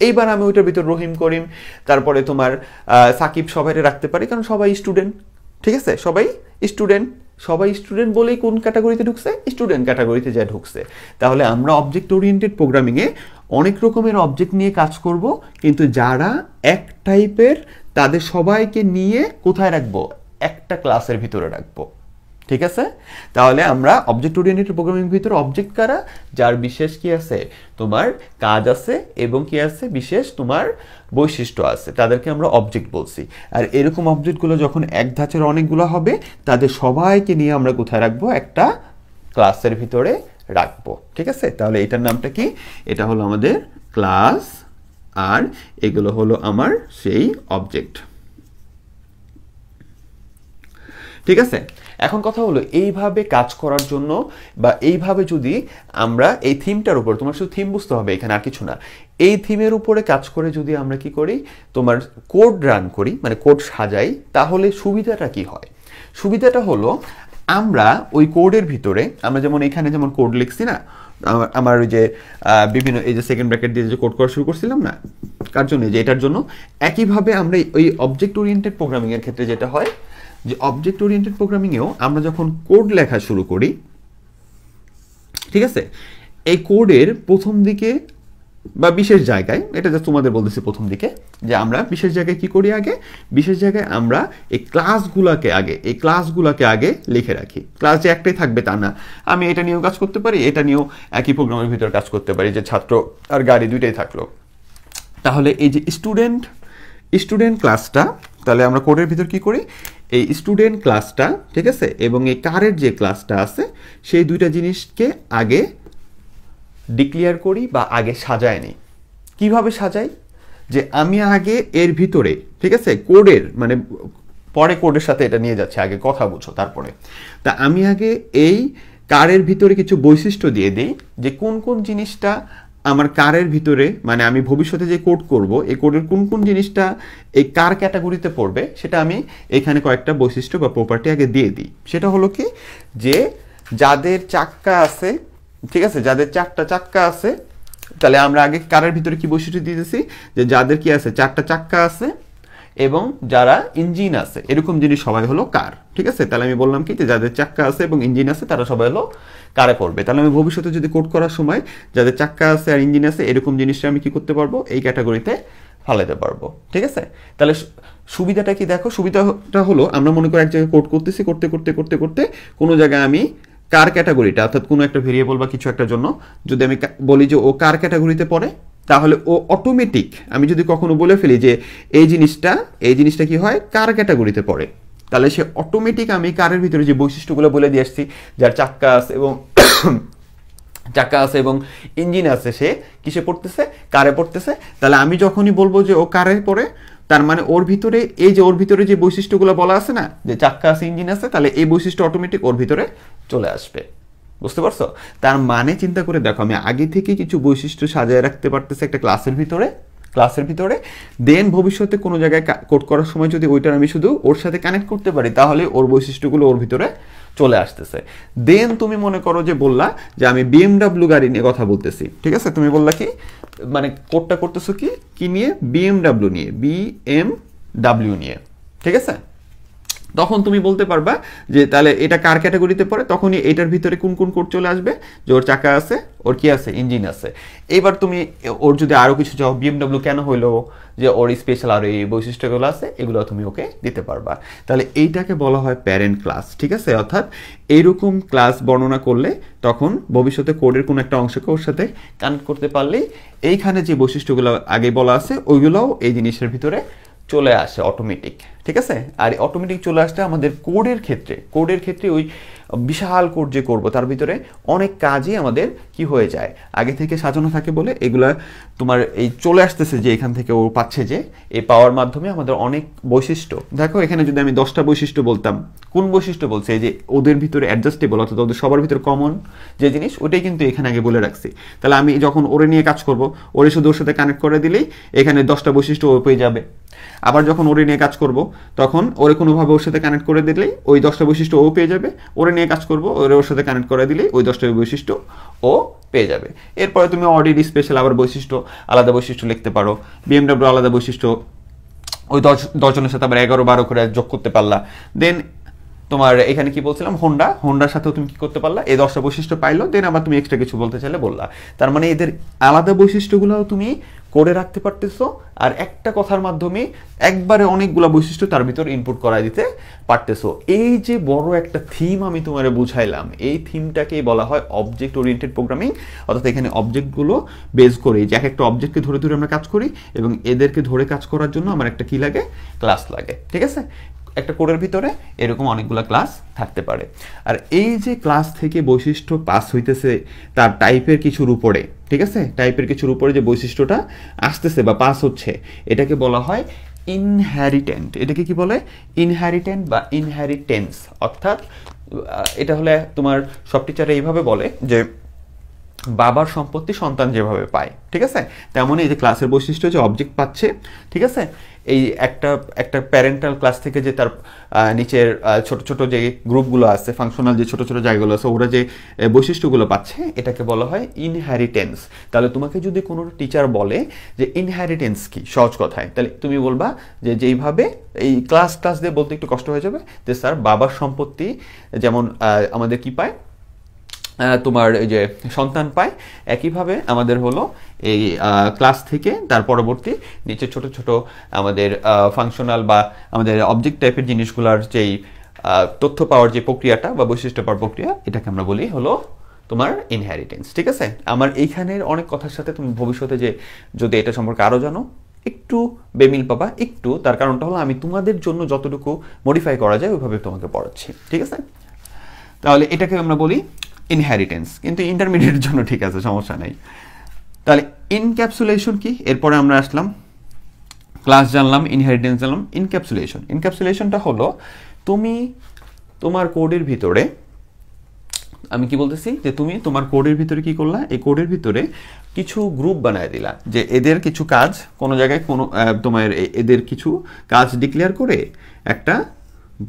এইবার আমি ওইটার ভিতর রহিম, করিম, তারপরে তোমার সাকিব সবাই রাখতে পারি, কারণ সবাই স্টুডেন্ট। ঠিক আছে, সবাই স্টুডেন্ট, সবাই স্টুডেন্ট বলেই কোন ক্যাটাগরিতে ঢুকছে, স্টুডেন্ট ক্যাটাগরিতে যা ঢুকছে। তাহলে আমরা অবজেক্ট ওরিয়েন্টেড প্রোগ্রামিংয়ে অনেক রকমের অবজেক্ট নিয়ে কাজ করব, কিন্তু যারা এক টাইপের, তাদের সবাইকে নিয়ে কোথায় রাখবো, একটা ক্লাসের ভিতরে রাখবো। ঠিক আছে, তাহলে আমরা অবজেক্ট ওরিয়েন্টেড প্রোগ্রামিং ভিতরে অবজেক্ট কারা, যার বিশেষ কি আছে, তোমার কাজ আছে এবং কি আছে, বিশেষ তোমার বৈশিষ্ট্য আছে, তাদেরকে আমরা অবজেক্ট বলছি। আর এরকম অবজেক্টগুলো যখন এক ধাঁচের অনেকগুলো হবে, তাদের সবাইকে নিয়ে আমরা কোথায় রাখবো, একটা ক্লাসের ভিতরে রাখবো। ঠিক আছে, তাহলে এটার নামটা কি, এটা হলো আমাদের ক্লাস, আর এগুলো হলো আমার সেই অবজেক্ট। ঠিক আছে, এখন কথা হলো এইভাবে কাজ করার জন্য, বা এইভাবে যদি আমরা এই থিমটার উপর, তোমার শুধু থিম বুঝতে হবে এখানে, আর কিছু না, এই থিমের উপরে কাজ করে যদি আমরা কি করি, তোমার কোড রান করি, মানে কোড সাজাই, তাহলে সুবিধাটা কি হয়? সুবিধাটা হলো আমরা ওই কোডের ভিতরে, আমরা যেমন এখানে যেমন কোড লিখছি না, আমার ওই যে বিভিন্ন এই যে সেকেন্ড ব্র্যাকেট দিয়ে যে কোড করা শুরু করছিলাম না, কার জন্য, যে এটার জন্য, একইভাবে আমরা ওই অবজেক্ট ওরিয়েন্টেড প্রোগ্রামিং এর ক্ষেত্রে যেটা হয়, যে অবজেক্ট ওরিয়েন্টেড প্রোগ্রামিংয়েও আমরা যখন কোড লেখা শুরু করি, ঠিক আছে? এই কোডের প্রথম দিকে বা বিশেষ জায়গায়, এটা জাস্ট তোমাদের বলতেছি প্রথম দিকে, যে আমরা বিশেষ জায়গায় কি করি, আগে বিশেষ জায়গায় আমরা এই ক্লাসগুলোকে আগে লিখে রাখি। ক্লাস যে একটাই থাকবে তা না, আমি এটা নিয়েও কাজ করতে পারি, এটা নিয়েও একই প্রোগ্রামের ভিতরে কাজ করতে পারি, যে ছাত্র আর গাড়ি দুইটাই থাকলো। তাহলে এই যে স্টুডেন্ট ক্লাসটা, তাহলে আমরা কোডের ভিতর কি করি, এই স্টুডেন্ট ক্লাসটা, ঠিক আছে, এবং এই কারের যে ক্লাসটা আছে সেই দুইটা জিনিসকে আগে ডিক্লেয়ার করি বা আগে সাজায় নিই। কিভাবে সাজাই, যে আমি আগে এর ভিতরে, ঠিক আছে, কোডের মানে পরে কোডের সাথে এটা নিয়ে যাচ্ছে, আগে কথা বুঝো তারপরে। তা আমি আগে এই কারের ভিতরে কিছু বৈশিষ্ট্য দিয়ে দিই, যে কোন কোন জিনিসটা আমার কারের ভিতরে, মানে আমি ভবিষ্যতে যে কোড করব এই কোডের কোন কোন জিনিসটা এই কার ক্যাটাগরিতে পড়বে, সেটা আমি এখানে কয়েকটা বৈশিষ্ট্য বা প্রপার্টি আগে দিয়ে দিই। সেটা হলো কি, যে যাদের চাক্কা আছে, ঠিক আছে, যাদের 4টা চাক্কা আছে, তাহলে আমরা আগে কারের ভিতরে কি বৈশিষ্ট্য দিতেছি, যে যাদের কি আছে 4টা চাক্কা আছে এবং যারা ইঞ্জিন আছে, এরকম জিনিস সবাই হলো কার। ঠিক আছে, তাহলে আমি বললাম কি, যে যাদের চাক্কা আছে এবং ইঞ্জিন আছে তারা সবাই হলো কারে পড়বে। তাহলে আমি ভবিষ্যতে যদি কোড করার সময় যাদের চাক্কা আছে আর ইঞ্জিন আছে এরকম জিনিসটা আমি কি করতে পারবো, এই ক্যাটাগরিতে ফালাইতে পারবো। ঠিক আছে, তাহলে সুবিধাটা কি দেখো, সুবিধাটা হলো আমরা মনে করি এক জায়গায় কোড করতেছি, করতে করতে করতে করতে কোনো জায়গায় আমি কার ক্যাটাগরিটা, অর্থাৎ কোনো একটা ভেরিয়েবল বা কিছু একটার জন্য যদি আমি বলি যে ও কার ক্যাটাগরিতে পড়ে, তাহলে ও অটোমেটিক, আমি যদি কখনো বলে ফেলি যে এই জিনিসটা কি হয়, কার ক্যাটাগরিতে পড়ে, তাহলে সে অটোমেটিক, আমি কারের ভিতরে যে বৈশিষ্ট্যগুলো বলে দিয়ে আসছি, যার চাক্কা আছে এবং ইঞ্জিন আছে, সে কিসে পড়তেছে, কারে পড়তেছে। তাহলে আমি যখনই বলবো যে ও কারে পড়ে, তার মানে ওর ভিতরে যে বৈশিষ্ট্যগুলো বলা আছে না, যে চাক্কা আছে ইঞ্জিন আছে, তাহলে এই বৈশিষ্ট্য অটোমেটিক ওর ভিতরে চলে আসবে। বুঝতে পারছো? তার মানে চিন্তা করে দেখো, আমি আগে থেকে কিছু বৈশিষ্ট্য সাজায় রাখতে পারতেছি একটা ক্লাসের ভিতরে, দেন ভবিষ্যতে কোনো জায়গায় কোড করার সময় যদি ওইটার আমি শুধু ওর সাথে কানেক্ট করতে পারি, তাহলে ওর বৈশিষ্ট্যগুলো ওর ভিতরে চলে আসতেছে। দেন তুমি মনে করো যে বললা যে আমি BMW গাড়ি নিয়ে কথা বলতেছি, ঠিক আছে, তুমি বললা কি, মানে কোডটা করতেছো কি নিয়ে, BMW নিয়ে, ঠিক আছে। তখন তুমি বলতে পারবা যে তাহলে এটা কার ক্যাটাগরিতে পড়ে, তখনই এটার ভিতরে কোন কোন কোড চলে আসবে, যে ওর চাকা আছে, ওর কি আছে, ইঞ্জিন আছে। এবার তুমি ওর যদি আরো কিছু চাও, BMW কেন হইলো, যে ওর স্পেশাল আরো এই বৈশিষ্ট্যগুলো আছে, এগুলো তুমি ওকে দিতে পারবা। তাহলে এইটাকে বলা হয় প্যারেন্ট ক্লাস। ঠিক আছে, অর্থাৎ এইরকম ক্লাস বর্ণনা করলে তখন ভবিষ্যতে কোডের কোনো একটা অংশকে ওর সাথে কানেক্ট করতে পারলেই এইখানে যে বৈশিষ্ট্যগুলো আগে বলা আছে ওইগুলোও এই জিনিসের ভিতরে চলে আসে অটোমেটিক। ঠিক আছে, আর অটোমেটিক চলে আসলে আমাদের কোডের ক্ষেত্রে ওই বিশাল কোড যে করব তার ভিতরে অনেক কাজই আমাদের কি হয়ে যায়, আগে থেকে সাজানো থাকে বলে এগুলা তোমার এই চলে আসতেছে, যে এখান থেকে ও পাচ্ছে, যে এই পাওয়ার মাধ্যমে আমাদের অনেক বৈশিষ্ট্য। দেখো এখানে যদি আমি 10টা বৈশিষ্ট্য বলতাম, কোন বৈশিষ্ট্য বলছে, এই যে ওদের ভিতরে অ্যাডজাস্টেবল, অর্থাৎ ওদের সবার ভিতরে কমন যে জিনিস, ওইটাই কিন্তু এখানে আগে বলে রাখছি। তাহলে আমি যখন ওরে নিয়ে কাজ করব, ওরে শুধু ওর সাথে কানেক্ট করে দিলেই এখানে 10টা বৈশিষ্ট্য ও পেয়ে যাবে। আবার যখন ওরে নিয়ে কাজ করব, তখন ওরে কোনোভাবে ওর সাথে কানেক্ট করে দিলেই ওই 10টা বৈশিষ্ট্য ও পেয়ে যাবে। ওরে নিয়ে কাজ করব, ওর সাথে কানেক্ট করে দিলেই ওই 10টা বৈশিষ্ট্য ও পেয়ে যাবে। এরপরে তুমি অডিডি স্পেশাল আবার বৈশিষ্ট্য, আলাদা বৈশিষ্ট্য লিখতে পারো, BMW আলাদা বৈশিষ্ট্য, ওই 10 জনের সাথে আবার 11-12 করে যোগ করতে পারলা। দেন তোমার এখানে কি বলছিলাম, হোন্ডার সাথেও তুমি কি করতে পারলা, এই 10টা বৈশিষ্ট্য পাইলো। দেন আবার তুমি এক্সট্রা কিছু বলতে চাইলে বললা। তার মানে এদের আলাদা বৈশিষ্ট্যগুলোও তুমি করে রাখতে পারতেছো, আর একটা কথার মাধ্যমে একবারে অনেকগুলো বৈশিষ্ট্য তার ভিতর ইনপুট করাই দিতে পারতেছো। এই যে বড় একটা থিম আমি তোমারে বুঝাইলাম, এই থিমটাকেই বলা হয় অবজেক্ট ওরিয়েন্টেড প্রোগ্রামিং। অর্থাৎ এখানে অবজেক্টগুলো বেস করে, যে এক একটা অবজেক্টকে ধরে ধরে আমরা কাজ করি, এবং এদেরকে ধরে কাজ করার জন্য আমার একটা কি লাগে, ক্লাস লাগে। ঠিক আছে, একটা কোডের ভিতরে এরকম অনেকগুলো ক্লাস থাকতে পারে। আর এই যে ক্লাস থেকে বৈশিষ্ট্য পাস হইতেছে তার টাইপের কিছুর উপরে, ঠিক আছে, টাইপের কিছুর উপরে যে বৈশিষ্ট্যটা আসতেছে বা পাস হচ্ছে, এটাকে বলা হয় ইনহেরিটেন্ট। এটাকে কি বলে, ইনহেরিটেন্ট বা ইনহেরিটেন্স। অর্থাৎ এটা হলে তোমার সব টিচার এইভাবে বলে যে বাবার সম্পত্তি সন্তান যেভাবে পায়, ঠিক আছে, তেমনই এই যে ক্লাসের বৈশিষ্ট্য যে অবজেক্ট পাচ্ছে, ঠিক আছে, এই একটা প্যারেন্টাল ক্লাস থেকে যে তার নিচের ছোট ছোট যে গ্রুপগুলো আছে, ফাংশনাল যে ছোট ছোট জায়গাগুলো আছে, ওরা যে বৈশিষ্ট্যগুলো পাচ্ছে, এটাকে বলা হয় ইনহেরিটেন্স। তাহলে তোমাকে যদি কোনো টিচার বলে যে ইনহেরিটেন্স কি সহজ কথায়, তাহলে তুমি বলবা যে যেইভাবে এই ক্লাস দিয়ে বলতে একটু কষ্ট হয়ে যাবে, যে স্যার বাবার সম্পত্তি যেমন আমাদের কি পায়, তোমার এই যে সন্তান পায়, একইভাবে আমাদের হলো এই ক্লাস থেকে তার পরবর্তী নিচে ছোট ছোট আমাদের ফাংশনাল বা আমাদের অবজেক্ট টাইপের জিনিসগুলোর যেই তথ্য পাওয়ার যে প্রক্রিয়াটা বা বৈশিষ্ট্য পাওয়ার প্রক্রিয়া, এটাকে আমরা বলি হলো তোমার ইনহেরিটেন্স। ঠিক আছে, আমার এইখানের অনেক কথার সাথে তুমি ভবিষ্যতে যে যদি এটা সম্পর্কে আরও জানো একটু বেমিল পাবা, একটু, তার কারণটা হলো আমি তোমাদের জন্য যতটুকু মডিফাই করা যায় ওইভাবে তোমাকে পড়াচ্ছি। ঠিক আছে, তাহলে এটাকে আমরা বলি ইনহেরিটেন্স, কিন্তু ইন্টারমিডিয়েটের জন্য ঠিক আছে, সমস্যা নেই। তাহলে ইনক্যাপসুলেশন কি, এরপরে আমরা আসলাম, ক্লাস জানলাম, ইনহেরিটেন্স জানলাম, ইনক্যাপসুলেশন। ইনক্যাপসুলেশনটা হলো তুমি তোমার কোডের ভিতরে, আমি কি বলতেছি যে তুমি তোমার কোডের ভিতরে কি করলা, এই কোডের ভিতরে কিছু গ্রুপ বানায় দিলা, যে এদের কিছু কাজ কোনো জায়গায় কোনো তোমার এদের কিছু কাজ ডিক্লেয়ার করে একটা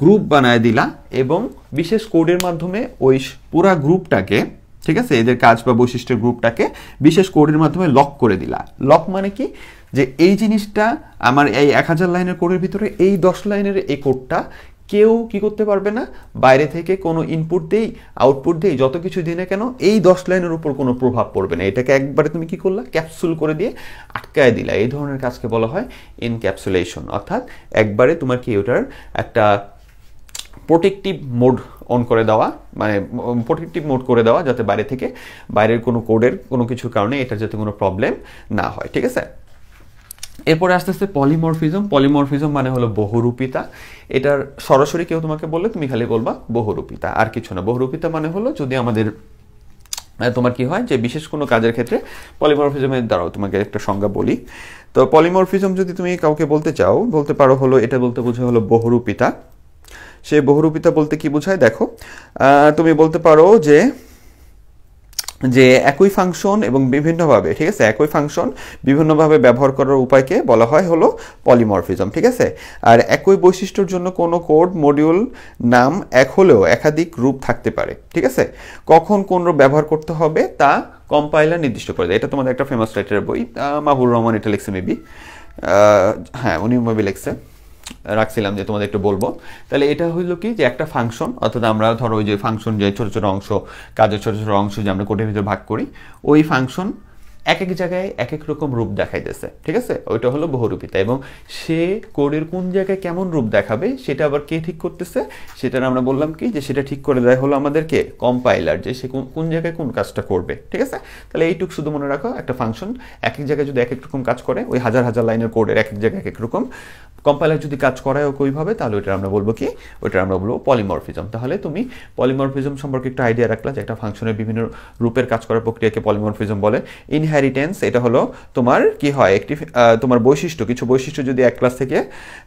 গ্রুপ বানায় দিলা, এবং বিশেষ কোডের মাধ্যমে ওই পুরা গ্রুপটাকে, ঠিক আছে, এদের কাজ বা বৈশিষ্ট্যের গ্রুপটাকে বিশেষ কোডের মাধ্যমে লক করে দিলা। লক মানে কি, যে এই জিনিসটা আমার এই 1000 লাইনের কোডের ভিতরে এই 10 লাইনের এই কোডটা কেউ কি করতে পারবে না, বাইরে থেকে কোনো ইনপুট দেই আউটপুট দেই যত কিছু দিই না কেন এই 10 লাইনের উপর কোনো প্রভাব পড়বে না। এটাকে একবারে তুমি কি করলা, ক্যাপসুল করে দিয়ে আটকায় দিলা। এই ধরনের কাজকে বলা হয় ইনক্যাপসুলেশন, অর্থাৎ একবারে তোমার কি ওটার একটা প্রোটেক্টিভ মোড অন করে দেওয়া, মানে প্রোটেক্টিভ মোড করে দেওয়া, যাতে বাইরে থেকে বাইরের কোনো কোডের কোনো কিছুর কারণে এটার যাতে কোনো প্রবলেম না হয়। ঠিক আছে, এরপরে আস্তে আস্তে পলিমরফিজম। পলিমরফিজম মানে হলো বহুরূপিতা। এটার সরাসরি কেউ তোমাকে বললে তুমি খালি বলবা বহুরূপিতা, আর কিছু না। বহুরূপিতা মানে হলো যদি আমাদের তোমার কি হয় যে বিশেষ কোনো কাজের ক্ষেত্রে পলিমরফিজমের দ্বারাও তোমাকে একটা সংজ্ঞা বলি। তো পলিমরফিজম যদি তুমি কাউকে বলতে চাও, বলতে পারো হলো, এটা বলতে বোঝায় হলো বহুরূপিতা। সে বহুরূপিতা বলতে কি বোঝায় দেখো, তুমি বলতে পারো যে একই ফাংশন এবং বিভিন্নভাবে, ঠিক আছে, একই ফাংশন বিভিন্নভাবে ব্যবহার করার উপায়কে বলা হয় হলো পলিমরফিজম। ঠিক আছে, আর একই বৈশিষ্ট্যের জন্য কোনো কোড মডিউল নাম এক হলেও একাধিক রূপ থাকতে পারে। ঠিক আছে, কখন কোন রূপ ব্যবহার করতে হবে তা কম্পাইলার নির্দিষ্ট করে দেয়। এটা তোমাদের একটা ফেমাস রাইটারের বই, মাহবুবুর রহমান এটা লিখছে মেবি, হ্যাঁ উনি মেবি লিখছে, রাখছিলাম যে তোমাদের একটু বলবো। তাহলে এটা হইলো কি, যে একটা ফাংশন, অর্থাৎ আমরা ধরো ওই যে ফাংশন যে ছোট ছোট অংশ, কাজের ছোট ছোট অংশ যে আমরা কোডের ভিতরে ভাগ করি, ওই ফাংশন এক এক জায়গায় এক এক রকম রূপ দেখাইতেছে। ঠিক আছে, ওইটা হলো বহুরূপিতা, এবং সে কোডের কোন জায়গায় কেমন রূপ দেখাবে সেটা আবার কে ঠিক করতেছে, সেটা আমরা বললাম কি, যে সেটা ঠিক করে দেয় হলো আমাদেরকে কম্পাইলার, যে সে কোন জায়গায় কোন কাজটা করবে। ঠিক আছে, তাহলে এইটুকু শুধু মনে রাখো, একটা ফাংশন এক এক জায়গায় যদি এক এক রকম কাজ করে, ওই হাজার হাজার লাইনের কোডের এক এক জায়গায় এক এক রকম, কম্পাইলার যদি কাজ করায় ওইভাবে, তাহলে ওইটা আমরা বলবো কি, ওইটা আমরা বলবো পলিমরফিজম। তাহলে তুমি পলিমরফিজম সম্পর্কে একটা আইডিয়া রাখলা, যে একটা ফাংশনের বিভিন্ন রূপের কাজ করার প্রক্রিয়াকে পলিমরফিজম বলে। ইনহেরিটেন্স, এটা হলো তোমার কি হয়, একটি তোমার বৈশিষ্ট্য, কিছু বৈশিষ্ট্য যদি এক ক্লাস থেকে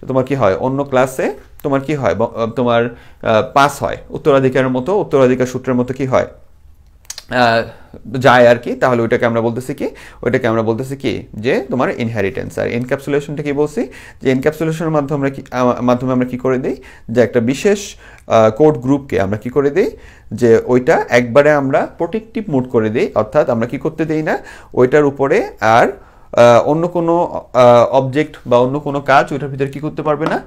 তোমার কি হয় অন্য ক্লাসে তোমার কি হয়, তোমার পাস হয়, উত্তরাধিকারের মতো, উত্তরাধিকার সূত্রের মতো কি হয়, যায় আর কি, তাহলে ওইটাকে আমরা বলতেছি কি, ওইটাকে আমরা বলতেছি কি, যে তোমার ইনহেরিটেন্স। আর এনক্যাপসুলেশনটা কি বলছি, যে এনক্যাপসুলেশনের মাধ্যমে আমরা কি করে দিই, যে একটা বিশেষ কোড গ্রুপকে আমরা কি করে দিই, যে ওইটা একবারে আমরা প্রোটেক্টিভ মোড করে দিই, অর্থাৎ আমরা কি করতে দিই না, ওইটার উপরে আর অন্য কোনো অবজেক্ট বা অন্য কোনো কাজ ওইটার ভিতরে কি করতে পারবে না,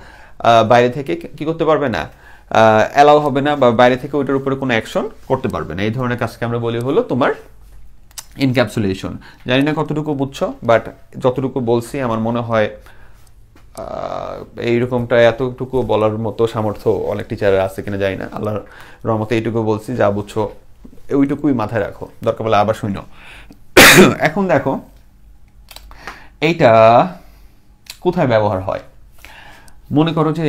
বাইরে থেকে কি করতে পারবে না, অ্যালাউ হবে না, বা বাইরে থেকে ওইটার উপরে কোনো অ্যাকশন করতে পারবে না। এই ধরনের কাজকে আমরা বলি হলো তোমার ইনক্যাপসুলেশন। জানি না কতটুকু বুঝছো, বাট যতটুকু বলছি আমার মনে হয় এইরকমটা এতটুকু বলার মতো সামর্থ্য অনেক টিচারের আছে কিনা জানি না। আল্লাহর রহমতে এইটুকু বলছি, যা বুঝছো ওইটুকুই মাথায় রাখো, দরকার বলে আবার শুনো। এখন দেখো এইটা কোথায় ব্যবহার হয়। মনে করো যে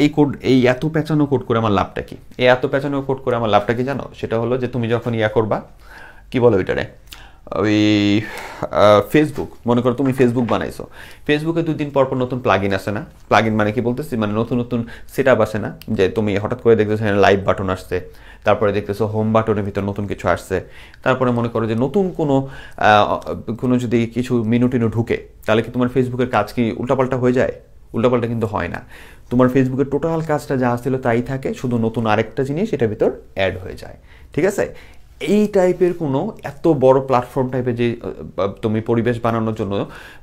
এই কোড, এই এত পেঁচানো কোড করে আমার লাভটা কি, এই এত পেঁচানো কোড করে আমার লাভটা কি জানো, সেটা হলো যে তুমি যখন করবা, কি বলো ওইটারে, ওই ফেসবুক, মনে করো তুমি ফেসবুক বানাইছো, ফেসবুকে 2 দিন পর পর নতুন প্লাগইন আসে না, প্লাগইন মানে কি বলতেছি, মানে নতুন নতুন সেটআপ আসে না, যে তুমি হঠাৎ করে দেখতেছো এখানে লাইভ বাটন আসছে, তারপরে দেখতেছো হোম বাটনের ভিতর নতুন কিছু আসছে, তারপরে মনে করো যে নতুন কোনো যদি কিছু মেনু টেনু ঢুকে, তাহলে কি তোমার ফেসবুকের কাজ কি উল্টাপাল্টা হয়ে যায়? উল্টাপাল্টা কিন্তু হয় না, তোমার ফেসবুকের টোটাল কাজটা যা ছিল তাই থাকে, শুধু নতুন আরেকটা জিনিস এটার ভিতর অ্যাড হয়ে যায়। ঠিক আছে, এই টাইপের কোনো এত বড় প্ল্যাটফর্ম টাইপের যে তুমি পরিবেশ বানানোর জন্য